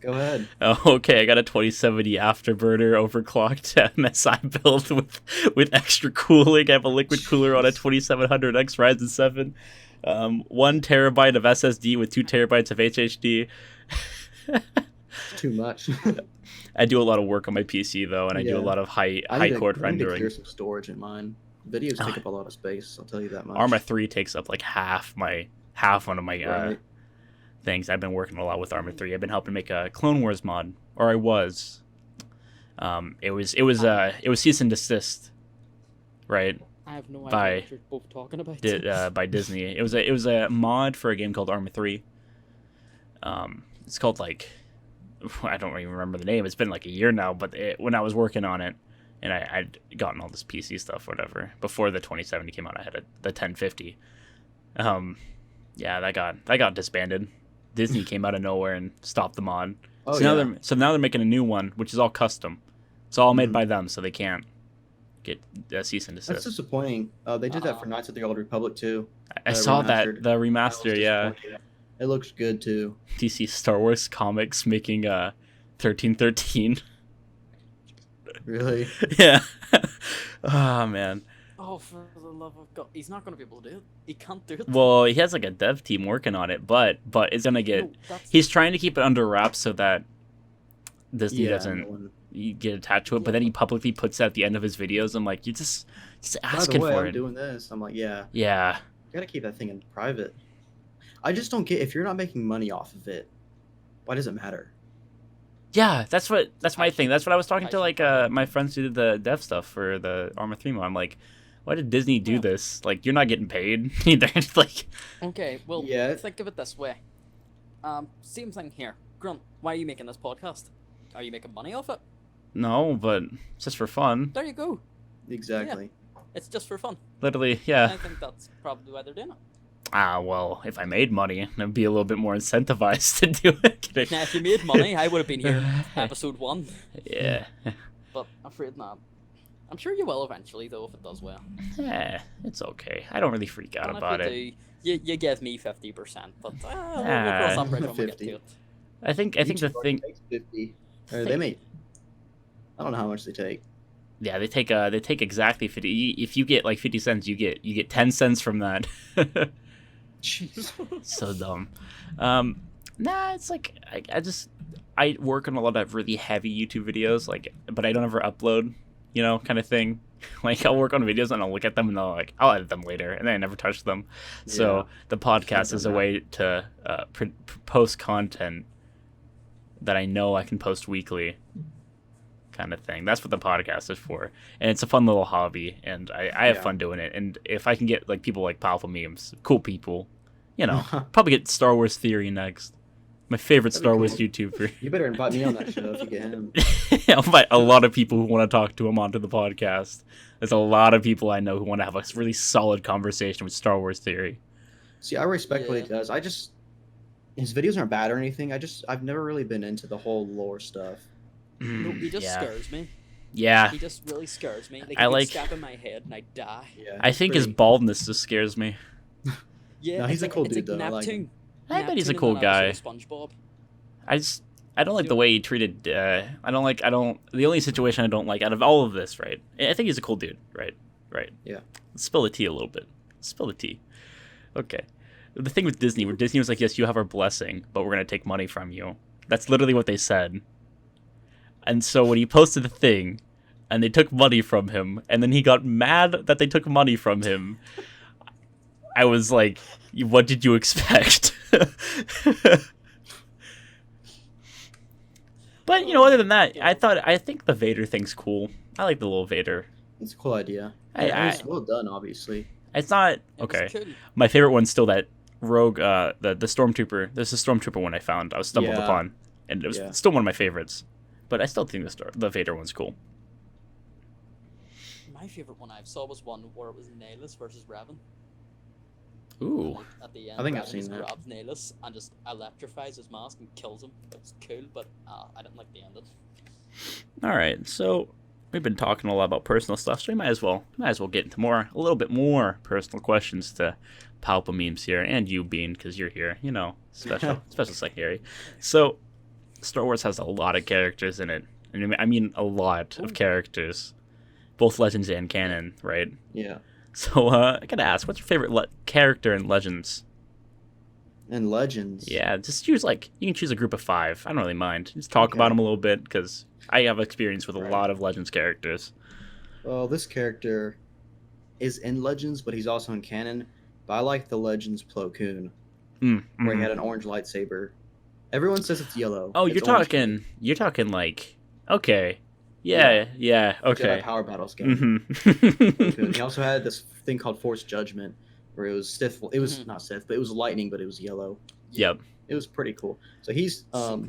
Go ahead. Oh, okay, I got a 2070 Afterburner overclocked MSI build with extra cooling. I have a liquid cooler on a 2700X Ryzen 7. 1 terabyte of SSD with 2 terabytes of HDD. It's too much. I do a lot of work on my PC though, and I do a Yeah. lot of high I need cord to rendering. clear some storage in mine. Videos take up a lot of space. I'll tell you that much. Arma 3 takes up like half one of my Right. things. I've been working a lot with Arma 3. I've been helping make a Clone Wars mod, or I was. It was cease and desist, right? I have no by- idea what you're both talking about. By Disney. It was a mod for a game called Arma 3. It's called like, I don't even remember the name. It's been like a year now, but when I was working on it, and I'd gotten all this PC stuff, whatever, before the 2070 came out, I had the 1050. Yeah, that got disbanded. Disney came out of nowhere and stopped the mod. Oh, so now they're making a new one, which is all custom. It's all made by them, so they can't get cease and That's desist. disappointing. They did that for Knights of the Old Republic too. I saw that remastered. the That was remaster. Yeah, disappointing. It looks good too. DC Star Wars comics making 1313. Really. Yeah. Oh man. Oh, for the love of God, he's not gonna be able to do it. He can't do it. Well, he has like a dev team working on it, but it's gonna get. No, that's- He's trying to keep it under wraps so that Disney Yeah. doesn't no one- get attached to it. But then he publicly puts it at the end of his videos. I'm like, you're just By asking the way, for I'm it. doing this. I'm like, yeah, Yeah. you gotta keep that thing in private. I just don't get, if you're not making money off of it, why does it matter? Yeah, that's my thing. That's what I was talking to like I- my friends who did the dev stuff for the Arma 3 mod. I'm like, why did Disney do Yeah. this? Like, you're not getting paid either. It's like, Okay, well, Yeah. think of it this way. Same thing here. Grunt, why are you making this podcast? Are you making money off it? no, but it's just for fun. There you go. Exactly. It's just for fun. Literally, I yeah. think that's probably why they're doing it. Well, if I made money, I'd be a little bit more incentivized to do it. Kidding. Now, if you made money, I would have been here episode 1. Yeah. But I'm afraid not. I'm sure you will eventually, though, if it does well. It's okay. I don't really freak out And if about you it. do, you give me 50%, but we'll Ah. cross that bridge when we get 50. to it. I think the YouTube thing. takes 50. Or thing- they make. I don't know how much they take. Yeah, they take exactly 50. If you get like 50 cents, you get 10 cents from that. Jeez. So dumb. Nah, it's like I work on a lot of really heavy YouTube videos, like, but I don't ever upload, kind of thing. Like, I'll work on videos and I'll look at them and I'll edit them later, and then I never touch them. So Yeah. the podcast is a that. way to post content that I know I can post weekly, kind of thing. That's what the podcast is for, and it's a fun little hobby, and I have Yeah. fun doing it. And if I can get like people like Palpamemes, cool people, probably get Star Wars Theory next. My favorite That'd be Star Wars cool. YouTuber. You better invite me on that show if you get him. I'll invite a lot of people who want to talk to him onto the podcast. There's a lot of people I know who want to have a really solid conversation with Star Wars Theory. See, I respect what he Yeah. does. His videos aren't bad or anything. I've never really been into the whole lore stuff. No, he just yeah. scares me. Yeah. He just really scares me. Like, I he like- could stab in my head and I die. Yeah. I it's think his pretty- baldness just scares me. Yeah, No, he's it's a cool it's dude, like though. I like Neptune. I bet he's a Neptune cool in that guy. episode of SpongeBob. I don't like the way he treated. The only situation I don't like out of all of this, right? I think he's a cool dude, right? Yeah. Let's spill the tea a little bit. Spill the tea. Okay. The thing with Disney, where Disney was like, yes, you have our blessing, but we're going to take money from you. That's literally what they said. And so when he posted the thing, and they took money from him, and then he got mad that they took money from him, I was like, what did you expect? But, other than that, I think the Vader thing's cool. I like the little Vader. It's a cool idea. It's well done, obviously. It's not... It was Okay. cool. My favorite one's still that Rogue, the Stormtrooper. There's a Stormtrooper one I found. I was stumbled upon. And it was Yeah. still one of my favorites. But I still think the Vader one's cool. my favorite one I saw was one where it was Nihilus versus Revan. Ooh. Like, at the end, I think I've Revan seen just that. grabs Nihilus and just electrifies his mask and kills him. It's cool, but I didn't like the ending. All right, so we've been talking a lot about personal stuff, so we might as well get into a little bit more personal questions to Palpamemes here, and you, Bean, because you're here, you know, special secretary. So, Star Wars has a lot of characters in it, and I mean a lot of characters, both Legends and canon, right? Yeah. So, I gotta ask, what's your favorite character in Legends? And Legends. Yeah, just choose you can choose a group of 5. I don't really mind. Just talk about them a little bit because I have experience with a lot of Legends characters. Well, this character is in Legends, but he's also in canon. But I like the Legends Plo Koon, where he had an orange lightsaber. Everyone says it's yellow. Oh, It's you're orange. talking like, okay. Yeah, okay. Jedi Power Battles game. Mm-hmm. He also had this thing called Force Judgment, where it was Sith. It was not Sith, but it was lightning, but it was yellow. Yep. It was pretty cool. So he's So cool.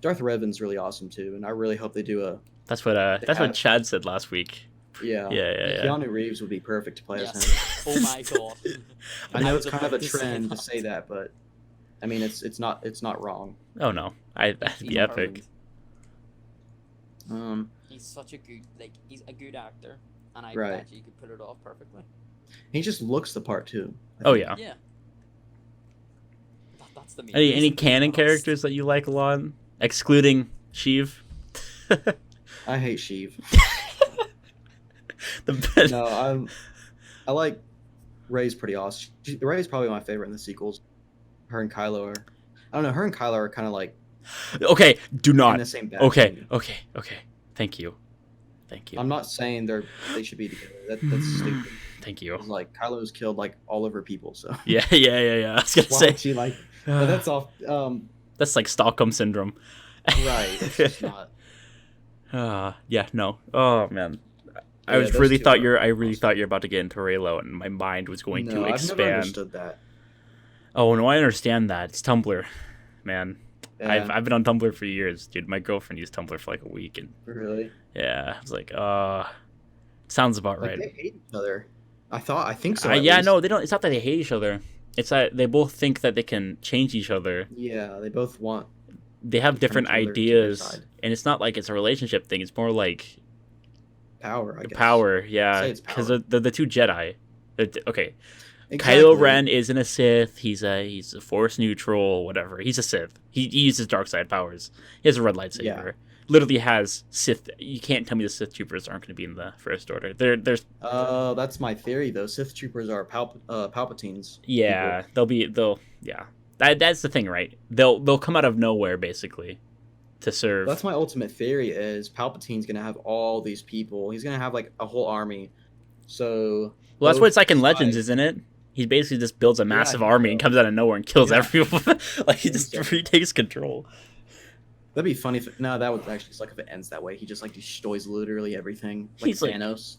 Darth Revan's really awesome too, and I really hope they do a. That's what Chad said last week. Yeah. Yeah. Keanu Reeves would be perfect to play as Yes. him. Oh my god. I know it's was kind of a about to say trend to that. say that, but I mean it's not wrong. Oh no, that'd be He's epic. perfect. He's such a good, he's a good actor, and I Right. bet you could put it off perfectly. He just looks the part too. Oh yeah. Yeah. That's the main Any reason, to be canon honest. characters that you like a lot, excluding Sheev? I hate Sheev. The best. No, I like Rey's pretty awesome. Rey's probably my favorite in the sequels. Her and Kylo are. I don't know. Her and Kylo are kind of like Okay, do in not. the same batch. Okay. Thank you. I'm not saying they should be together. That's stupid. Thank you. It's like Kylo's killed like all of her people, so Yeah. I was gonna why say would she like? But that's off. that's like Stockholm syndrome. Right. It's just not. Yeah. No. Oh man. I Yeah, was those really two thought are you're awesome. about to get into Raylo, and my mind was going No, to I've never expand. understood that. Oh no, I understand that. It's Tumblr, man. Yeah, I've been on Tumblr for years, dude. My girlfriend used Tumblr for like a week, and really. yeah, I was like, sounds about Like, right. they hate each other. I think so. Yeah, at least. no, they don't. It's not that they hate each other. It's that they both think that they can change each other. Yeah, they both want. They have different each other to their ideas, side. and it's not like it's a relationship thing. It's more like Power, I guess. power. Yeah, Say it's because power. the two Jedi. Okay, Exactly. Kylo Ren isn't a Sith. He's a Force neutral, whatever. He's a Sith. He uses dark side powers. He has a red lightsaber. Yeah. Literally has Sith. You can't tell me the Sith troopers aren't going to be in the First Order. There's That's my theory though. Sith troopers are Palpatines. yeah. people. That's the thing, right? They'll come out of nowhere basically to serve. That's my ultimate theory. Is Palpatine's gonna have all these people? He's gonna have like a whole army. So. Well, that's what it's like in both Legends, sides- isn't it? He basically just builds a massive he army and will. comes out of nowhere and kills Yeah. everyone. Like he just Exactly. he takes control. That'd be funny if no, that would actually suck if it ends that way. He just like destroys literally everything. Like He's like- Thanos.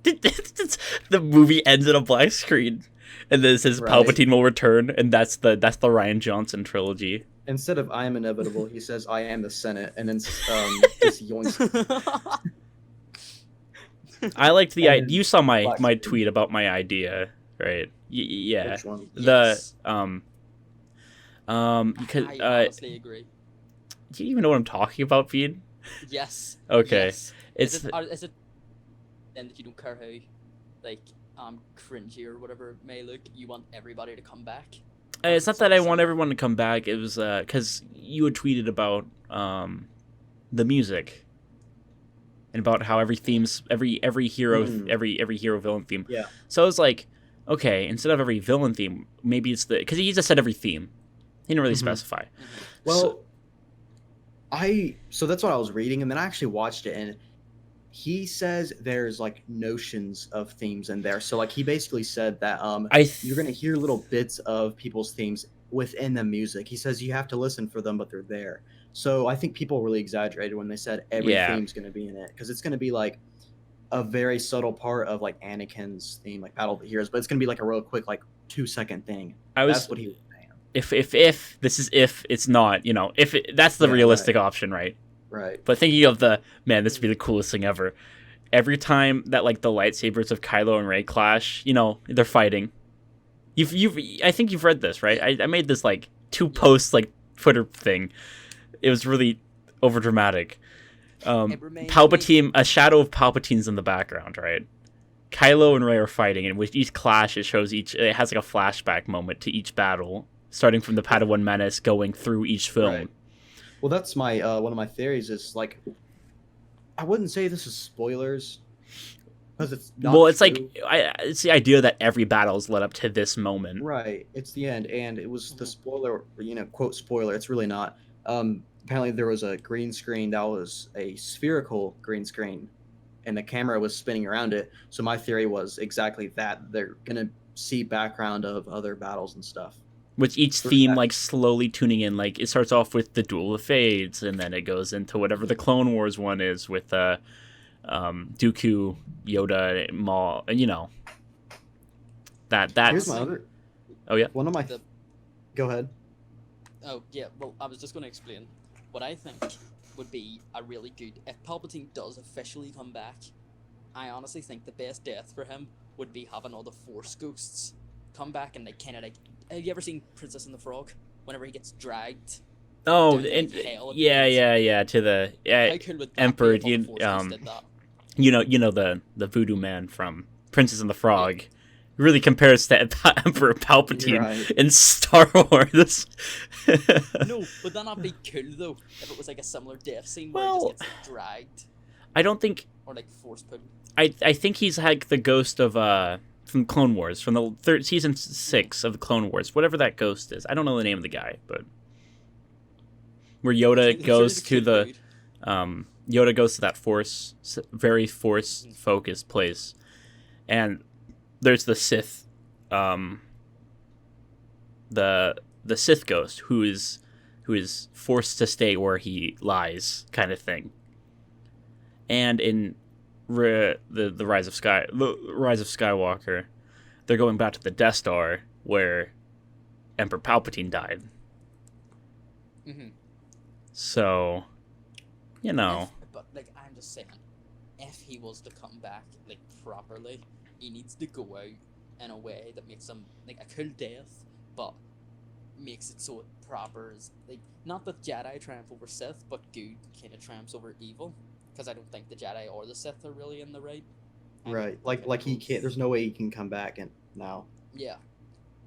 The movie ends in a black screen, and then it says Right. Palpatine will return, and that's the Ryan Johnson trilogy. Instead of "I am inevitable," he says "I am the Senate," and then just yoinks. I liked the And idea. You saw my black my screen. tweet about my idea, right? Yeah. Which one? Yes. Because I honestly agree. do you even know what I'm talking about, Pete? Yes. Okay. Yes. It's Is it then that you don't care how like cringy or whatever it may look, you want everybody to come back? it's not that I want everyone to come back. It was because you had tweeted about the music and about how every hero every hero villain theme. Yeah. So I was like, okay, instead of every villain theme, maybe it's because he just said every theme. He didn't really Mhm. specify. Well, so that's what I was reading, and then I actually watched it, and he says there's like notions of themes in there. So like he basically said that you're gonna hear little bits of people's themes within the music. He says you have to listen for them, but they're there. So I think people really exaggerated when they said every Yeah. theme's gonna be in it, because it's gonna be like a very subtle part of like Anakin's theme, like Battle of the Heroes, but it's gonna be like a real quick, like 2-second thing. That's what he was saying. if this is if it's not, that's the Yeah, realistic option, right? Right. But thinking of this would be the coolest thing ever. every time that like the lightsabers of Kylo and Rey clash, you know, they're fighting. I think you've read this, right? I made this like 2 posts like Twitter thing. It was really overdramatic. Palpatine, a shadow of Palpatine's in the background, right? Kylo and Rey are fighting, and with each clash, it has like a flashback moment to each battle, starting from the Padawan Menace, going through each film. Right. Well, that's my one of my theories. Is like, I wouldn't say this is spoilers, because it's not. Well, it's true. it's the idea that every battle is led up to this moment. Right. It's the end, and it was the spoiler. You know, quote spoiler. It's really not. Apparently, there was a green screen that was a spherical green screen, and the camera was spinning around it. So my theory was exactly that. They're gonna see background of other battles and stuff. With each theme like slowly tuning in, like it starts off with the Duel of Fates, and then it goes into whatever the Clone Wars one is with Dooku, Yoda, Maul, and you know that's. Here's my other. Oh yeah. One of my. Go ahead. Oh yeah. Well, I was just going to explain what I think would be a really good if Palpatine does officially come back. I honestly think the best death for him would be having all the Force ghosts come back and they kind of like. Have you ever seen Princess and the Frog? Whenever he gets dragged. Oh, down and hell to the How cool would that Emperor. be if all the Force ghosts did that? You know the voodoo man from Princess and the Frog. Yeah. Really compares to Emperor Palpatine in Star Wars. No, would that not be cool though? If it was like a similar death scene where he just gets like, dragged. I don't think. Or like force pulled. I think he's like the ghost of from Clone Wars, from the season 6 of the Clone Wars, whatever that ghost is. I don't know the name of the guy, but where Yoda goes to the Yoda goes to that very force focused place, and there's the Sith, the Sith ghost who is forced to stay where he lies, kind of thing. And in the Rise of Skywalker, they're going back to the Death Star where Emperor Palpatine died. Mm-hmm. So, you know. But like I'm just saying, if he was to come back like properly, he needs to go out in a way that makes him like a cool death, but makes it so it proper is like not that Jedi triumph over Sith, but good kind of triumphs over evil. Because I don't think the Jedi or the Sith are really in the right. Right, like he can't. There's no way he can come back and now. Yeah,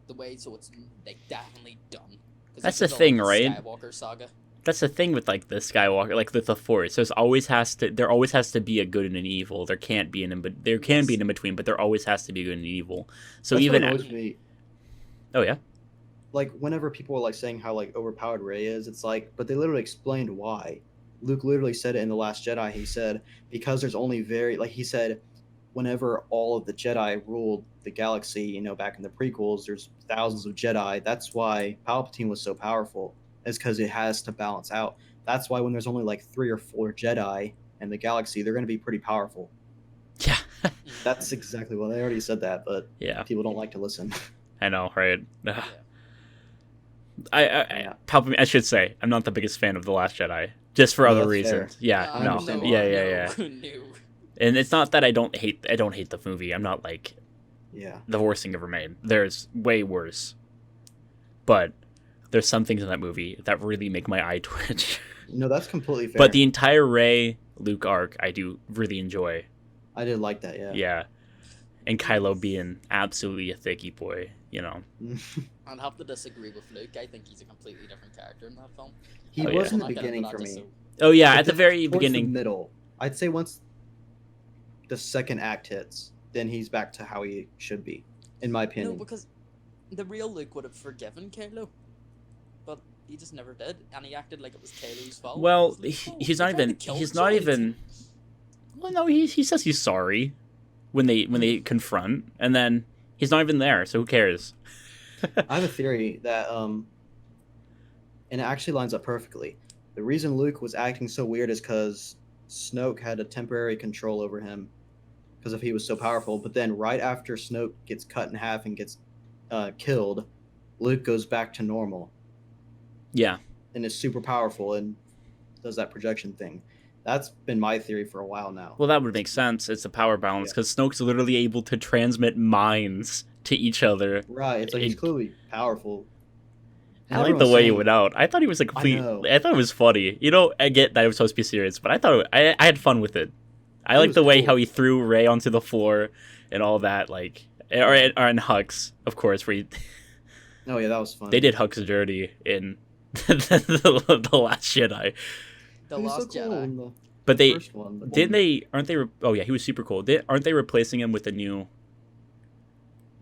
the way so it's like definitely done. That's the thing, right? Skywalker saga. That's the thing with like the Skywalker, like with the Force. There always has to be a good and an evil. There can't be an in between, but there always has to be good and evil. So that's even what annoys me. Oh yeah. Like whenever people are like saying how like overpowered Rey is, it's like, but they literally explained why. Luke literally said it in The Last Jedi. He said, because there's only he said, whenever all of the Jedi ruled the galaxy, you know, back in the prequels, there's thousands of Jedi. That's why Palpatine was so powerful, is because it has to balance out. That's why when there's only like 3 or 4 Jedi in the galaxy, they're going to be pretty powerful. Yeah. That's exactly what they already said that, but yeah, people don't like to listen. I know, right? Yeah. Palpatine, I should say, I'm not the biggest fan of The Last Jedi. Just for other reasons. Fair. Yeah, no. Yeah. No. And it's not that I don't hate the movie. I'm not like the worst thing ever made. There's way worse. But there's some things in that movie that really make my eye twitch. No, that's completely fair. But the entire Rey Luke arc I do really enjoy. I did like that, yeah. Yeah. And Kylo being absolutely a thicky boy, you know. I'd have to disagree with Luke. I think he's a completely different character in that film. He was in the beginning for me. Oh yeah, at the very beginning. The middle. I'd say once the second act hits, then he's back to how he should be, in my opinion. No, because the real Luke would have forgiven Kylo, but he just never did, and he acted like it was Kylo's fault. Well, he's not even. Well, no, he says he's sorry when they confront, and then he's not even there, so who cares? I have a theory that and it actually lines up perfectly. The reason Luke was acting so weird is because Snoke had a temporary control over him because if he was so powerful. But then right after Snoke gets cut in half and gets killed, Luke goes back to normal. Yeah. And is super powerful and does that projection thing. That's been my theory for a while now. Well, that would make sense. It's a power balance Yeah. because Snoke's literally able to transmit minds to each other. Right. It's like he's clearly powerful. I And like the everyone's way he saying- went out. I thought he was a complete. know. I thought it was funny. You know, I get that it was supposed to be serious, but I thought I had fun with it. I like was the way cool. how he threw Rey onto the floor and all that, like, or in Hux, of course, where he, Oh yeah, that was fun. they did Hux dirty in the Last Jedi. The He was so Last cool Jedi. in the But they first one. but didn't then- they? Aren't they? Oh yeah, he was super cool. Aren't they replacing him with a new?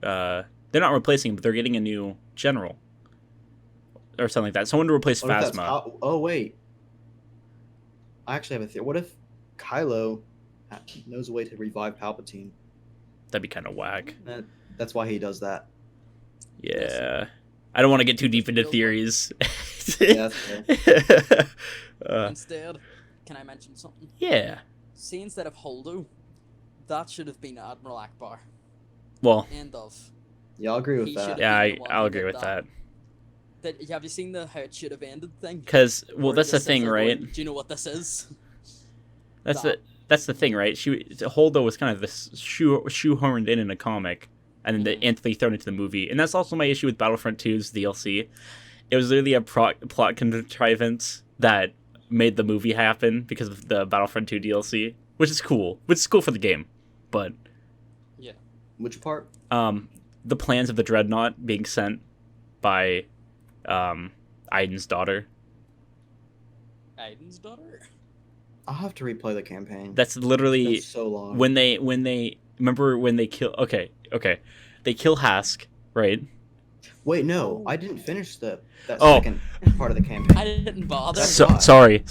They're not replacing him, but they're getting a new general or something like that. Someone to replace What if that's Phasma. oh wait. I actually have a theory. What if Kylo knows a way to revive Palpatine? That'd be kind of whack. That's why he does that. Yeah. I don't want to get too deep into theories. Yeah, that's fair. Instead, can I mention something? Yeah. See, instead of Holdo, that should have been Admiral Akbar. Well, End of. Yeah, I'll agree with He that. should- yeah, the one I'll who agree did with that. Have you seen the how it should have ended thing? Because, well, Where it that's the just says thing, they're right? going, do you know what this is? That's the thing, right? Holdo was kind of this shoehorned in a comic, and then Mhm. instantly thrown into the movie. And that's also my issue with Battlefront 2's DLC. It was literally a plot contrivance that made the movie happen because of the Battlefront 2 DLC, which is cool. Which is cool for the game, but Which part? the plans of the Dreadnought being sent by Aiden's daughter. Aiden's daughter? I'll have to replay the campaign. That's It's literally been so long. when they remember when they kill. Okay, they kill Hask, right? Wait, no, I didn't finish that Oh. second part of the campaign. I didn't bother. That's So, why. sorry.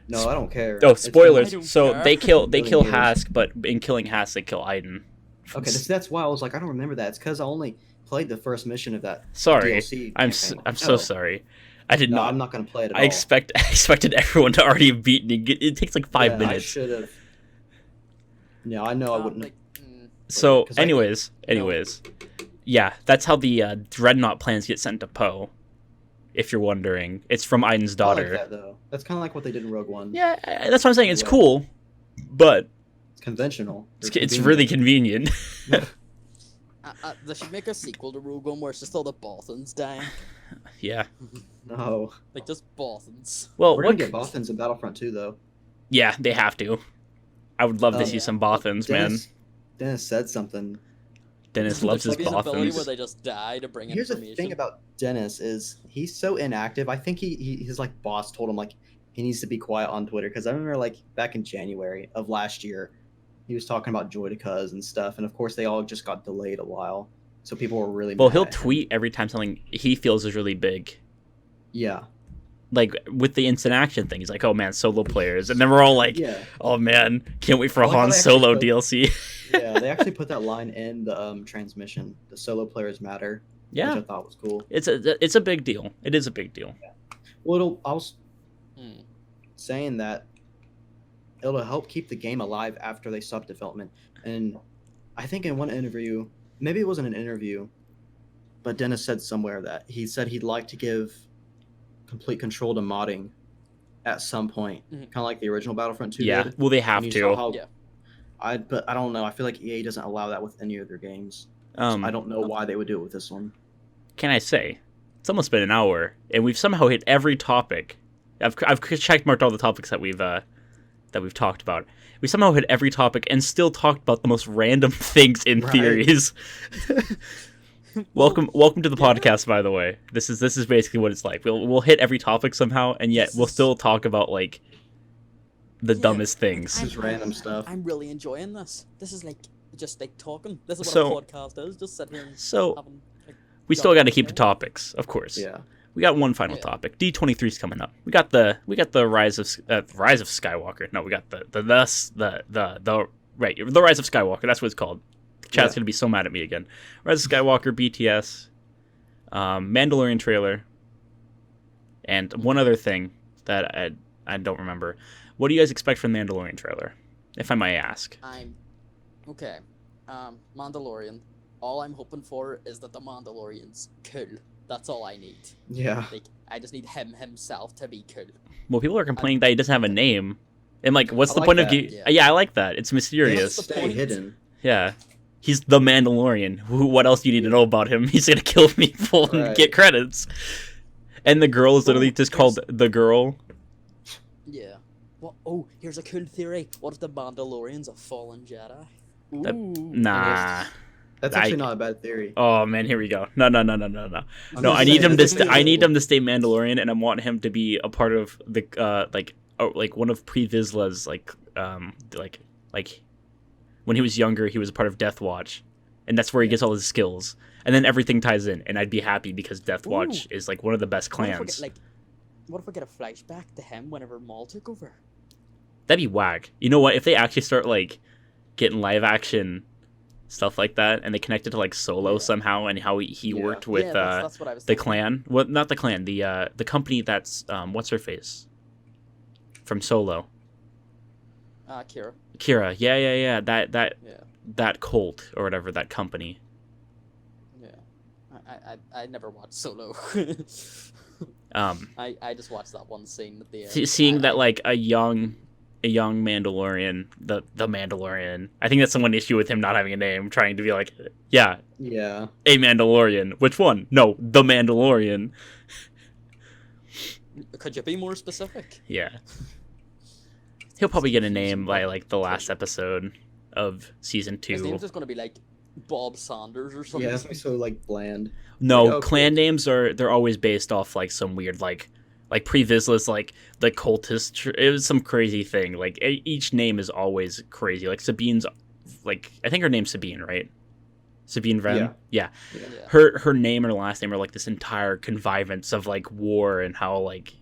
No, I don't care. Oh, It's spoilers. I don't So care. they kill Million years. Hask, but in killing Hask, they kill Aiden. Okay, that's why I was like, I don't remember that. It's because I only played the first mission of that Sorry, DLC. I'm campaign. I'm so No. sorry. I did No, not. I'm not gonna play it at I all. expected everyone to already have beaten it. It takes like 5 Yeah, I minutes. should have. No, I know I wouldn't. Like, So, 'cause I- anyways, yeah, that's how the Dreadnought plans get sent to Poe. If you're wondering, it's from Aiden's I like daughter. that though. That's kind of like what they did in Rogue One. Yeah, that's what I'm saying. It's Yeah. cool, but It's conventional. it's, Or it's really convenient. convenient. they should make a sequel to Rogue One where it's just all the Bothans dying. Yeah. No. Like, just Bothans. Well, We're what? gonna get Bothans in Battlefront 2 though. Yeah, they have to. I would love to see Yeah. some Bothans, man. Dennis said something. Dennis loves his Maybe an ability where Bothans. they just die to bring Here's the information. thing about Dennis is he's so inactive. I think his like boss told him like he needs to be quiet on Twitter because I remember like back in January of last year, he was talking about Joy-Cons and stuff, and of course they all just got delayed a while, so people were really Well, mad he'll at him. tweet every time something he feels is really big. Yeah, Like with the instant action thing, he's like, "Oh man, solo players," and then we're all like, yeah, "Oh man, can't wait for a I like how Han they actually Solo put- DLC." yeah. They actually put that line in the transmission. The solo players matter. Yeah, Which I thought was cool. it's a big deal. It is a big deal. Well, I was Hmm. saying that it'll help keep the game alive after they stop development. And I think in one interview, maybe it wasn't an interview, but Dennis said somewhere that he said he'd like to give complete control to modding at some point, Mhm. kind of like the original Battlefront 2 Yeah, did. well they And have you saw to. how- Yeah. but I don't know. I feel like EA doesn't allow that with any of their games. Um, I don't know why they would do it with this one. Can I say, it's almost been an hour, and we've somehow hit every topic. I've check marked all the topics that we've talked about. We somehow hit every topic and still talked about the most random things in Right. theories. welcome to the podcast, by the way. This is basically what it's like. We'll hit every topic somehow, and yet we'll still talk about like the Yeah, dumbest things. Just random stuff. I'm really enjoying this. This is like just like talking. This is what So- a podcast is. Just sit here and So having. Like, we still got to dumb keep the things. topics, of course. Yeah. We got one final Yeah. topic. D23 is coming up. We got the rise of Skywalker. No, we got the rise of Skywalker. That's what it's called. Chat's Yeah. gonna be so mad at me again. Rise of Skywalker, BTS, Mandalorian trailer, and one other thing that I don't remember. What do you guys expect from the Mandalorian trailer, if I may ask? I'm okay. Mandalorian. All I'm hoping for is that the Mandalorian's cool. That's all I need. Yeah. Like I just need him himself to be cool. Well, people are complaining that he doesn't have a name. And, like, what's I the like point of... that. Yeah, I like that. It's He mysterious. has to the stay point? hidden. Yeah. He's the Mandalorian. What else do you need to know about him? He's gonna kill people and Right. get credits. And the girl is literally Oh, just called The Girl. Yeah. Well, oh, here's a cool theory. What if the Mandalorian's a fallen Jedi? That- Ooh. Nah. That's I- actually not a bad theory. Oh, man, here we go. No. I'm No, just I need saying, him that's to. actually I need cool. him to stay Mandalorian, and I want him to be a part of the like one of Pre Vizsla's like when he was younger, he was a part of Death Watch, and that's where he gets all his skills. And then everything ties in, and I'd be happy because Death Watch Ooh. is like one of the best What if we clans. get, what if we get a flashback to him whenever Maul took over? That'd be whack. You know what? If they actually start like getting live action stuff like that, and they connect it to like Solo Yeah. somehow, and how he Yeah. worked with yeah, that's what I was the thinking. clan. Well, not the clan. The company that's what's her face from Solo. Kira. Kira. Yeah. Yeah. That cult or whatever, that company. Yeah. I never watched Solo. I just watched that one scene at the end. Seeing that like a young Mandalorian, the Mandalorian. I think that's the one issue with him not having a name, trying to be like, yeah, Yeah. a Mandalorian. Which one? No, the Mandalorian. Could you be more specific? Yeah. He'll probably get a Confusing, name by but- like the last episode of season His 2. name's just gonna be like Bob Sanders or something. Yeah, it's so like bland. No, Like, oh, clan cool. names they're always based off like some weird like Pre Vizsla's like the cultist. It was some crazy thing. Like each name is always crazy. Like Sabine's, like I think her name's Sabine, right? Sabine Wren. Yeah. Yeah. Her name and her last name are like this entire connivance of like war and how like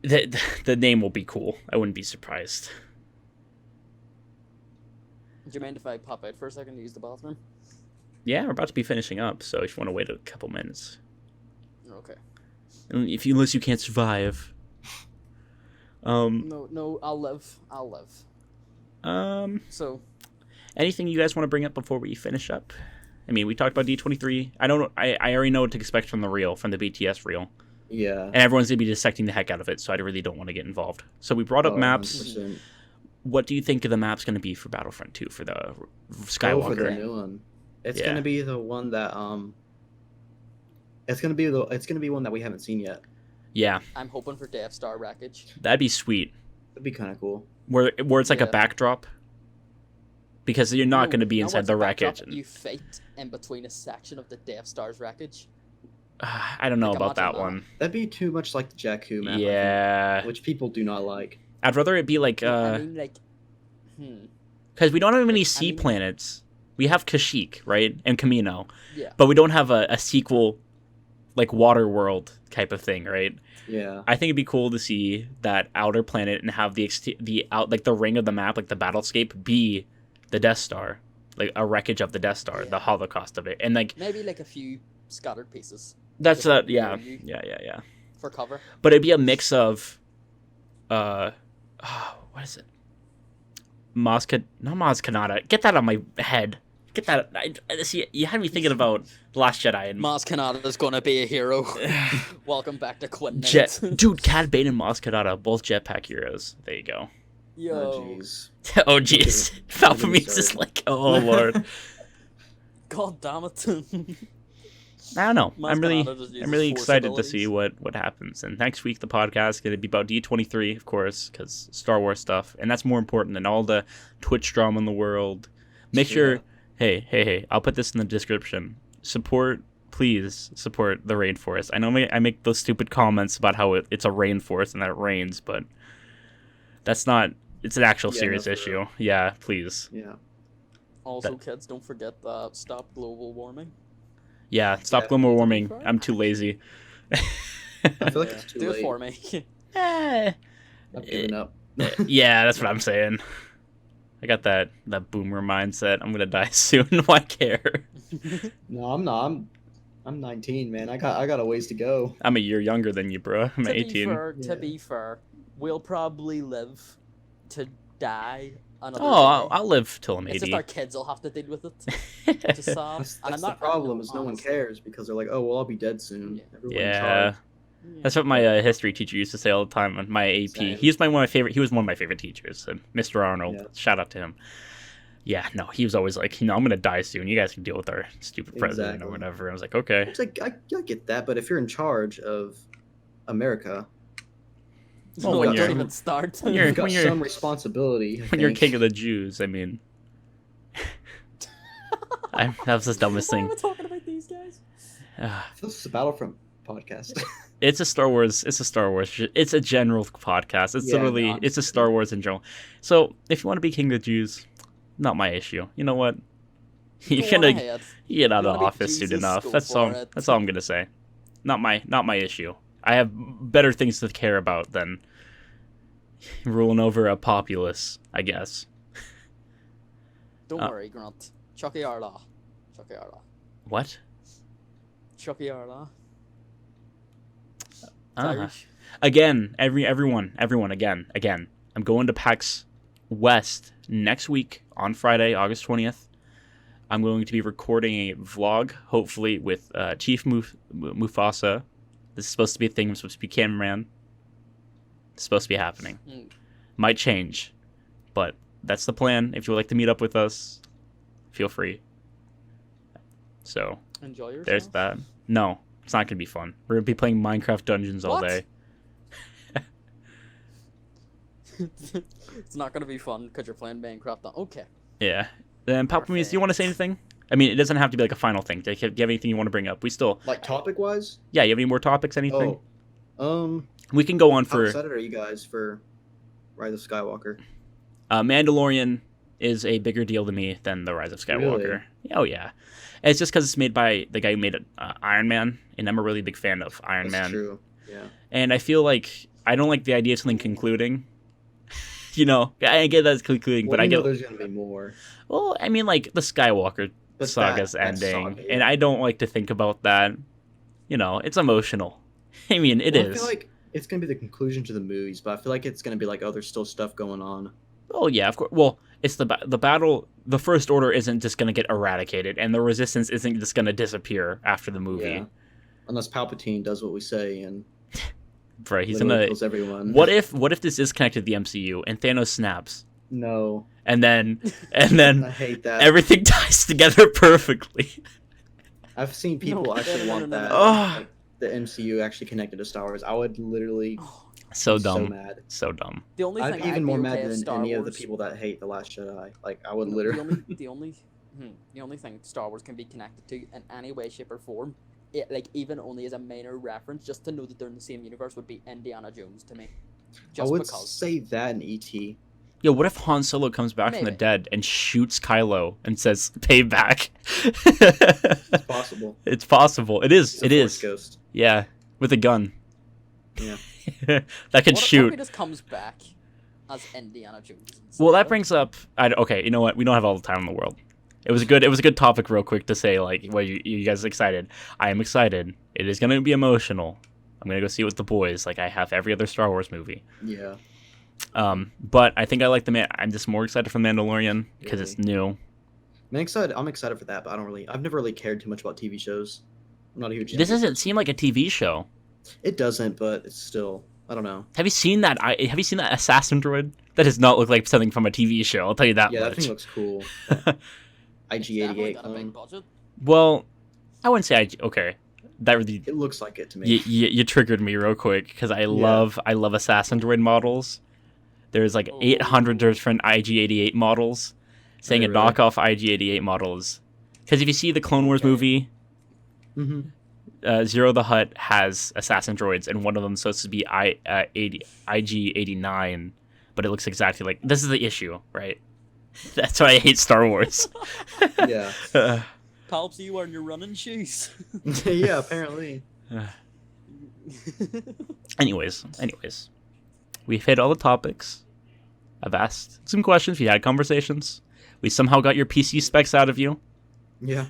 the name will be cool. I wouldn't be surprised. Do you mind if I pop out for a second to use the bathroom? Yeah, we're about to be finishing up, so if you want to wait a couple minutes, Okay. unless you can't survive. No, I'll live. So, Anything you guys want to bring up before we finish up? I mean, we talked about D23. I already know what to expect from the BTS reel, Yeah. and everyone's gonna be dissecting the heck out of it. So I really don't want to get involved. So we brought up Oh, maps. 100%. What do you think of the map's going to be for Battlefront 2 for the Go Skywalker? for the new one. It's Yeah. gonna be the one that It's gonna be one that we haven't seen yet. Yeah, I'm hoping for Death Star wreckage. that'd be sweet. That'd be kind of cool. Where it's like a Yeah. backdrop, because you're not going to be No, inside once the a backdrop, wreckage. You fight in between a section of the Death Star's wreckage. I don't know Like, about that imagine that. one. That'd be too much like the Jakku map. I think, Yeah, which people do not like. I'd rather it be like I mean, like, because we don't have many I sea mean- planets. We have Kashyyyk, right, and Kamino, yeah. but we don't have a sequel like water world type of thing, right? Yeah. I think it'd be cool to see that outer planet and have the ring of the map, like the battlescape, be the Death Star, like a wreckage of the Death Star, the Yeah. Holocaust of it, and like Maybe like a few scattered pieces that's Just yeah, near you. yeah. for cover. But it'd be a mix of, what is it? Not Maz Kanata. Get that on my head. Get that. See, you had me thinking about The Last Jedi and Maz Kanata's gonna be a hero. Welcome back to Quinn. Dude, Cad Bane and Maz Kanata, both jetpack heroes. There you go. Yo. Oh jeez. Oh jeez, Palpamemes is like, oh lord. God damn it. I don't know. Maz I'm really Kanata just uses I'm really force excited to see abilities. what happens. And next week the podcast is going to be about D23, of course, because Star Wars stuff, and that's more important than all the Twitch drama in the world. Make sure, hey, I'll put this in the description. Please support the rainforest. I know I make those stupid comments about how it's a rainforest and that it rains, but that's not. It's an actual Yeah, serious no, for issue. real. Yeah, please. Yeah. Also, kids, don't forget stop global warming. Yeah, stop Yeah. global warming. Fair. I'm too lazy. I feel like Yeah. it's too Do late. it for me. Eh. I've given up. Yeah, that's what I'm saying. I got that boomer mindset. I'm gonna die soon. Why care? No, I'm not. I'm 19, man. I got a ways to go. I'm a year younger than you, bro. I'm to 18. To Yeah. be fair, we'll probably live to die another Oh, day. I'll live till I'm It's 80. just our kids will have to deal with it. Which is sad. That's And I'm the not problem. Is no one honestly. cares because they're like, oh well, I'll be dead soon. Yeah. Everyone in Yeah. charge. That's what my history teacher used to say all the time on my AP. Same. He was one of my favorite teachers, and Mr. Arnold. Yeah. Shout out to him. Yeah, no, he was always like, I'm gonna die soon. You guys can deal with our stupid president or Exactly. whatever. I was like, okay. It's like I get that, but if you're in charge of America, Well, No, when don't you're- even start. you're- you've got when you're- some responsibility. When you're king of the Jews, I mean, that was the dumbest Why thing. are we talking about these guys? This is a Battlefront podcast. It's a Star Wars. It's a general podcast. It's Yeah, literally, no, it's a Star Wars in general. So if you want to be king of the Jews, not my issue. You know what? You're Go gonna ahead. you get out You of wanna be office soon Jesus, enough. go That's for all. it. That's all I'm gonna say. Not my issue. I have better things to care about than ruling over a populace, I guess. Don't Oh. worry, Grunt. Chucky Arla. Chucky Arla. What? Chucky Arla. Uh-huh. Irish. Again, everyone, again. I'm going to PAX West next week on Friday, August 20th. I'm going to be recording a vlog, hopefully with Chief Mufasa. This is supposed to be a thing. I'm supposed to be cameraman. It's supposed to be happening. Mm. Might change, but that's the plan. If you would like to meet up with us, feel free. So Enjoy yourself. there's that. No, it's not gonna be fun. We're gonna be playing Minecraft Dungeons all What? day. It's not gonna be fun because you're playing Minecraft. Okay. Yeah. Then Palpamemes, do you want to say anything? I mean, it doesn't have to be like a final thing. Do you have anything you want to bring up? We still, Like topic wise? yeah. You have any more topics? Anything? Oh, We can go on how for excited are you guys for Rise of Skywalker? Mandalorian is a bigger deal to me than the Rise of Skywalker. Really? Oh yeah, it's just because it's made by the guy who made Iron Man, and I'm a really big fan of Iron That's Man. true. Yeah. And I feel like I don't like the idea of something concluding. You know, I get that it's concluding, Well, but I you know get. there's gonna be more. Well, I mean, like the Skywalker But saga's that ending, saga, and yeah. I don't like to think about that. You know, it's emotional. I mean, it Well, is. I feel like it's gonna be the conclusion to the movies, but I feel like it's gonna be like, oh, there's still stuff going on. Oh yeah, of course. Well, it's the battle. The First Order isn't just gonna get eradicated, and the Resistance isn't just gonna disappear after the movie. Yeah. Unless Palpatine does what we say and Right? He's literally gonna. kills everyone. What if this is connected to the MCU and Thanos snaps, No. and then I hate that. everything ties together perfectly? I've seen people No, actually no, want no, no, that. no. Oh. Like, the MCU actually connected to Star Wars. I would literally So be dumb. so mad. So dumb. The only I'd thing be even I'd more be mad okay if than Star any of the Wars- people that hate The Last Jedi. Like, I would No, literally. the only thing Star Wars can be connected to in any way, shape, or form, it, like even only as a minor reference, just to know that they're in the same universe, would be Indiana Jones to me. I Just would because. say that in E.T. Yo, what if Han Solo comes back from the Maybe. dead and shoots Kylo and says payback? It's possible. It's possible. It is. He's a It Force is. Ghost. Yeah, with a gun. Yeah. That could What shoot. if he just comes back as Indiana Jones? Well, that instead? brings up. Okay, you know what? We don't have all the time in the world. It was a good topic, real quick, to say. Like, well, you guys excited? I am excited. It is gonna be emotional. I'm gonna go see it with the boys, like I have every other Star Wars movie. Yeah. But I think I like I'm just more excited for Mandalorian because it's new. I'm excited for that, but I've never really cared too much about TV shows. I'm not a huge. This doesn't seem like a TV show. It doesn't, but it's still. I don't know. Have you seen that? Have you seen that assassin droid? That does not look like something from a TV show. I'll tell you that Yeah, that much. thing looks cool. It's definitely IG-88 got a big clone. budget. Well, I wouldn't say okay. That really It looks like it to me. you triggered me real quick because I love assassin droid models. There's like 800 different IG-88 models. Saying a Really? knockoff IG-88 models. Because if you see the Clone Wars Okay. movie, Mm-hmm. Zero the Hutt has assassin droids, and one of them is supposed to be IG-89, but it looks exactly like. This is the issue, right? That's why I hate Star Wars. Yeah. Palps, you wearing your running shoes. Yeah. Apparently. Anyways, we've hit all the topics. I've asked some questions. We had conversations. We somehow got your PC specs out of you. Yeah.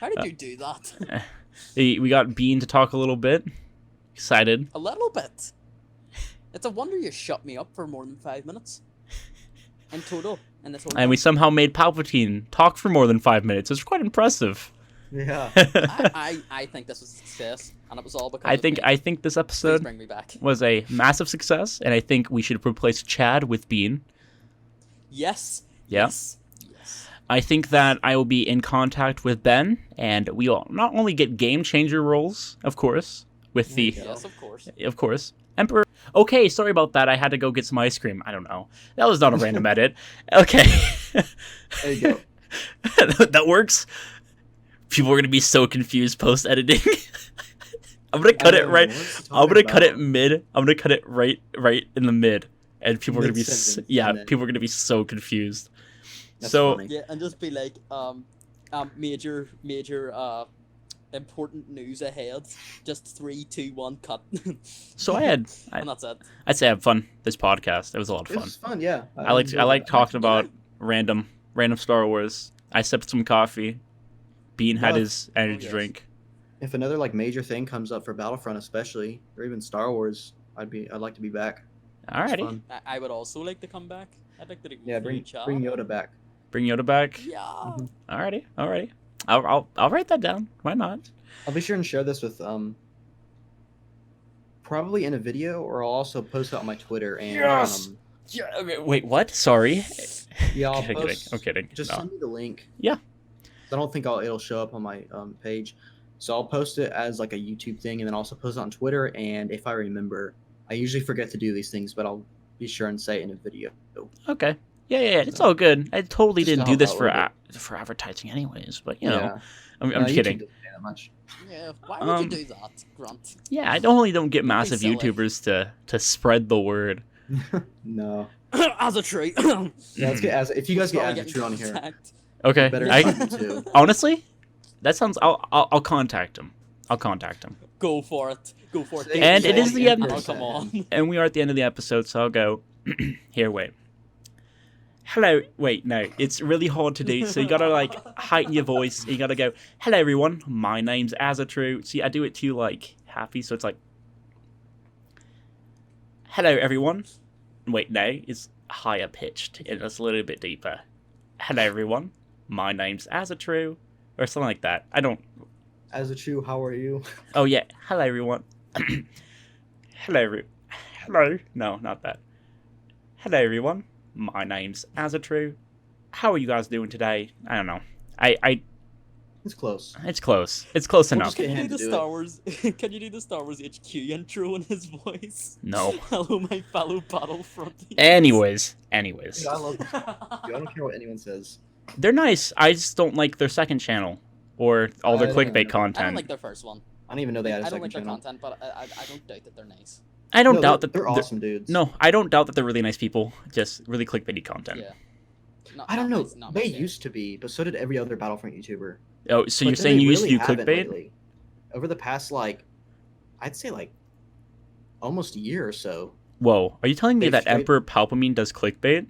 How did you do that? We got Bean to talk a little bit. Excited. A little bit. It's a wonder you shut me up for more than 5 minutes. in total. In this whole And we run. somehow made Palpatine talk for more than 5 minutes. It's quite impressive. Yeah. I think this was a success, and it was all because I of think this Please episode bring me back. was a massive success, and I think we should replace Chad with Bean. Yes. Yeah. Yes. Yes. I think that I will be in contact with Ben, and we will not only get game changer roles, of course, with the, Yes, of course. of course, Emperor. Okay, sorry about that. I had to go get some ice cream. I don't know. That was not a random edit. Okay. There you go. That works. People are gonna be so confused post editing. I'm gonna cut it right. I'm gonna cut it mid. I'm gonna cut it right in the mid, and people are gonna be Mid-sentence, yeah. and then- People are gonna be so confused. That's So funny. Yeah, and just be like, major, important news ahead. Just 3, 2, 1, cut. so and that's it. I'd say I had fun this podcast. It was a lot of It fun. was fun, yeah. I like enjoyed it. talking about random Star Wars. I sipped some coffee. Bean had Well, his energy yes. drink. If another like major thing comes up for Battlefront, especially, or even Star Wars, I'd like to be back. It's Alrighty, fun. I would also like to come back. I'd like to do Yeah, bring Yoda back. bring Yoda back. Yeah. Mhm. Alrighty. I'll write that down. Why not? I'll be sure and share this with probably in a video, or I'll also post it on my Twitter and Yes! Yeah. Okay, wait. What? Sorry. yeah, I'll Kidding, post. I'm kidding. Just No. send me the link. Yeah. I don't think it'll show up on my page, so I'll post it as like a YouTube thing, and then also post it on Twitter. And if I remember, I usually forget to do these things, but I'll be sure and say it in a video. Okay. Yeah. It's all good. I totally Just to didn't do help this out a for little for advertising, anyways. But you know, Yeah. I'm No, YouTube kidding. doesn't pay that much. Yeah. Why would you Um, do that, Grunt? Yeah, I don't get be massive silly. YouTubers to spread the word. No. As a tree. Yeah, let's get if you guys get Probably As a True on here, contact. Okay. better I invite me too. honestly, that sounds. I'll contact him. I'll contact him. Go for it. Go for it. And it is the end- Oh, come on. And we are at the end of the episode, so I'll go. Here, wait. Hello. Wait, no. It's really hard to do, so you gotta like heighten your voice. You gotta go. Hello, everyone. My name's Azatru. See, I do it too like happy, so it's like. Hello, everyone. Wait, no. It's higher pitched and it's a little bit deeper. Hello, everyone. My name's Azatru, or something like that. I don't. As a True, how are you? Oh yeah. Hello, everyone. Hello. No, not that. Hello, everyone. My name's Azatru. How are you guys doing today? I don't know. It's close. It's close. It's close We'll enough. just get Can you him do to the do Star it. Wars? Can you do the Star Wars HQ intro in his voice? No. Hello, my fellow Battlefront. Anyways. Dude, I love this. Dude, I don't care what anyone says. They're nice. I just don't like their second channel or all their I don't clickbait know. I don't content. like their first one. I don't even know they had a I don't second like their channel. content, but I don't doubt that they're nice. I don't No, doubt they're, that they're awesome dudes. No, I don't doubt that they're really nice people. Just really clickbaity content. Yeah. Not- I don't not know. nice- not They nice, yeah. used to be, but so did every other Battlefront YouTuber. Oh, so But you're then saying they you used to really do haven't clickbait? lately. Over the past I'd say almost a year or so. Whoa. Are you telling me They've that straight- Emperor Palpameme does clickbait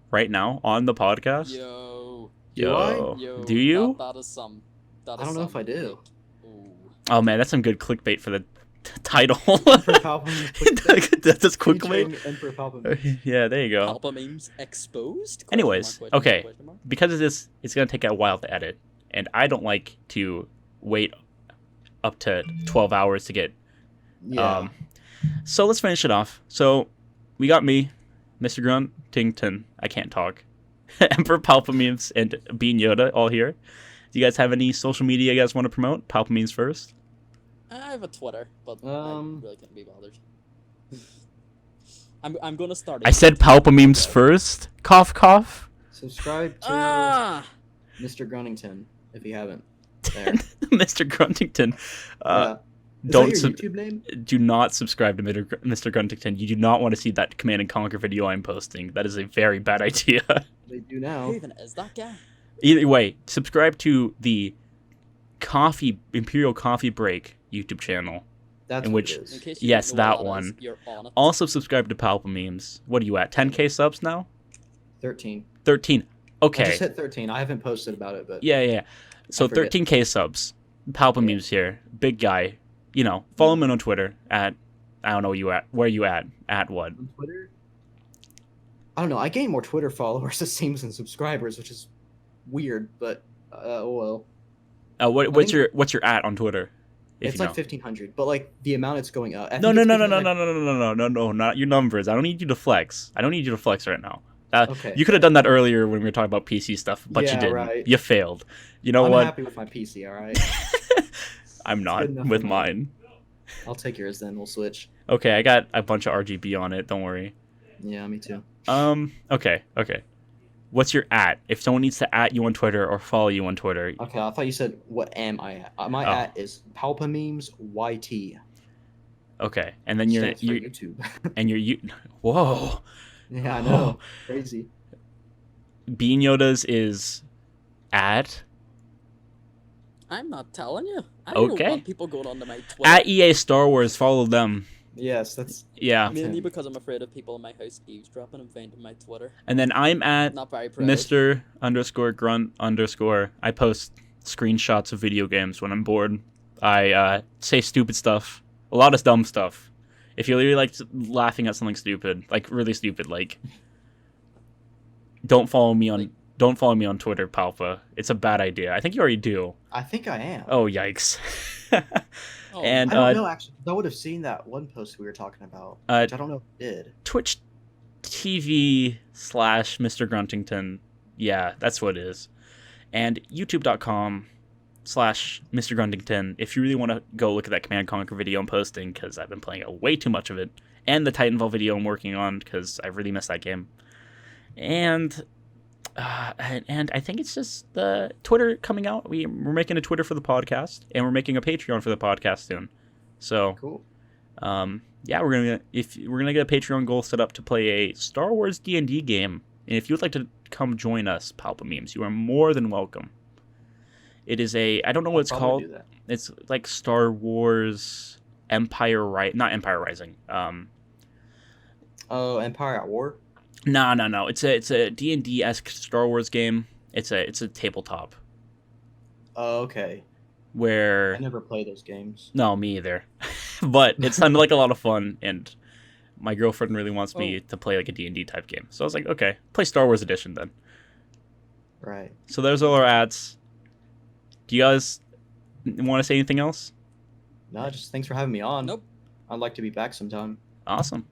right now on the podcast? Yo. Do I? Yo. Do you? That is some. That I is don't know if some, I do. like, ooh. Oh man, that's some good clickbait for the title. Emperor Palpameme's clickbait. That's clickbait. Featuring Emperor Palpameme. Yeah, there you go. Palpamemes exposed? Anyways, Question mark, okay. question mark? Because of this, it's gonna take a while to edit, and I don't like to wait up to 12 hours to get. Yeah. So let's finish it off. So we got me, Mr. Gruntington. I can't talk. Emperor Palpamemes and Bean Yoda all here. Do you guys have any social media you guys want to promote? Palpamemes first. I have a Twitter, but I really couldn't be bothered. I'm gonna start. I said Palpamemes first. Cough, cough. Subscribe to Ah! Mr. Gruntington if you haven't. There. Mr. Gruntington. Yeah. Is Don't that your sub- YouTube name? do not subscribe to Mr. Gruntington. You do not want to see that Command and Conquer video I'm posting. That is a very bad idea. They do Who now. even is that guy? Either way, subscribe to the Imperial Coffee Break YouTube channel. That's in what which- it In is. case you Yes, don't know that what one. is, you're on it. Also subscribe to Palpamemes. What are you at? 10k subs now? 13. 13. I Okay. just hit 13. I haven't posted about it, but Yeah. So I forget. 13k subs. Palpamemes here. Big guy. You know, follow him on Twitter at I don't know where you at. At what? on Twitter, I don't know. I gained more Twitter followers, it seems, than subscribers, which is weird. But oh well. I What's think your at on Twitter? If it's you like know. 1,500, but like the amount it's going up. I No, think no, it's no, no, because no, I no, no, no, no, no, no, no, not your numbers. I don't need you to flex. I don't need you to flex right now. okay. You could have done that earlier when we were talking about PC stuff, but you Yeah, didn't. right. You failed. You know I'm what? happy with my PC. All right. I'm It's not good enough with for me. mine. I'll take yours then. We'll switch. Okay, I got a bunch of RGB on it. Don't worry. Yeah, me too. Okay. What's your at? If someone needs to at you on Twitter or follow you on Twitter, Okay, I thought you said what am I at? My Oh. at is Palpamemes YT. okay, and then you're Stands for YouTube. and you're whoa. Yeah, I know. Crazy. Bean Yoda's is at I'm not telling you. I don't Okay. want people going onto my Twitter. at EA Star Wars. Follow them. Yes, that's Yeah, Mainly because I'm afraid of people in my house eavesdropping and finding my Twitter. and then I'm at Not very proud. Mr_Grunt_. I post screenshots of video games when I'm bored. I say stupid stuff, a lot of dumb stuff. If you really like laughing at something stupid, like really stupid, like don't follow me on Twitter, Palpa. It's a bad idea. I think you already do. I think I am. Oh yikes! Oh, and I don't know actually. I would have seen that one post we were talking about. Which I don't know if it did. Twitch TV / Mr. Gruntington. Yeah, that's what it is. And YouTube.com / Mr. Gruntington. If you really want to go look at that Command Conquer video I'm posting, because I've been playing way too much of it, and the Titanfall video I'm working on because I really missed that game. And I think it's just the Twitter coming out. We're making a Twitter for the podcast, and we're making a Patreon for the podcast soon. So Cool. yeah, we're gonna get a Patreon goal set up to play a Star Wars D&D game. And if you would like to come join us, Palpamemes, you are more than welcome. It is I don't know what it's called. Do that. It's like Star Wars not Empire Rising. Oh, Empire at War. No. It's a D&D-esque Star Wars game. It's a tabletop Oh, okay. where I never play those games. no, me either. But it sounded like a lot of fun, and my girlfriend really wants me to play like a D&D type game. So I was like, okay, play Star Wars Edition then. Right. So there's all our ads. Do you guys want to say anything else? No, just thanks for having me on. Nope. I'd like to be back sometime. Awesome.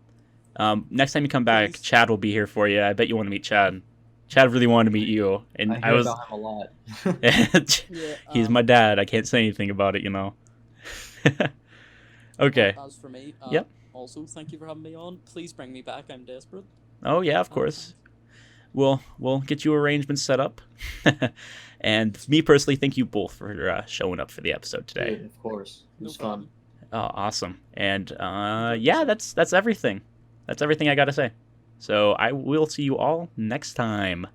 Next time you come back, Please. Chad will be here for you. I bet you want to meet Chad. Chad really wanted to meet you, and I hear about him a lot. Yeah, He's my dad. I can't say anything about it, you know. Okay. As for me, Yep. Also, thank you for having me on. Please bring me back. I'm desperate. Oh yeah, of course. We'll get you arrangements set up. And me personally, thank you both for showing up for the episode today. Dude, of course. It No was problem. fun. Oh, awesome. And yeah, that's everything. That's everything I got to say. So I will see you all next time.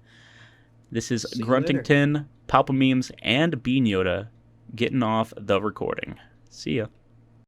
This is See you later. Gruntington, Palpamemes, and Bean Yoda getting off the recording. See ya.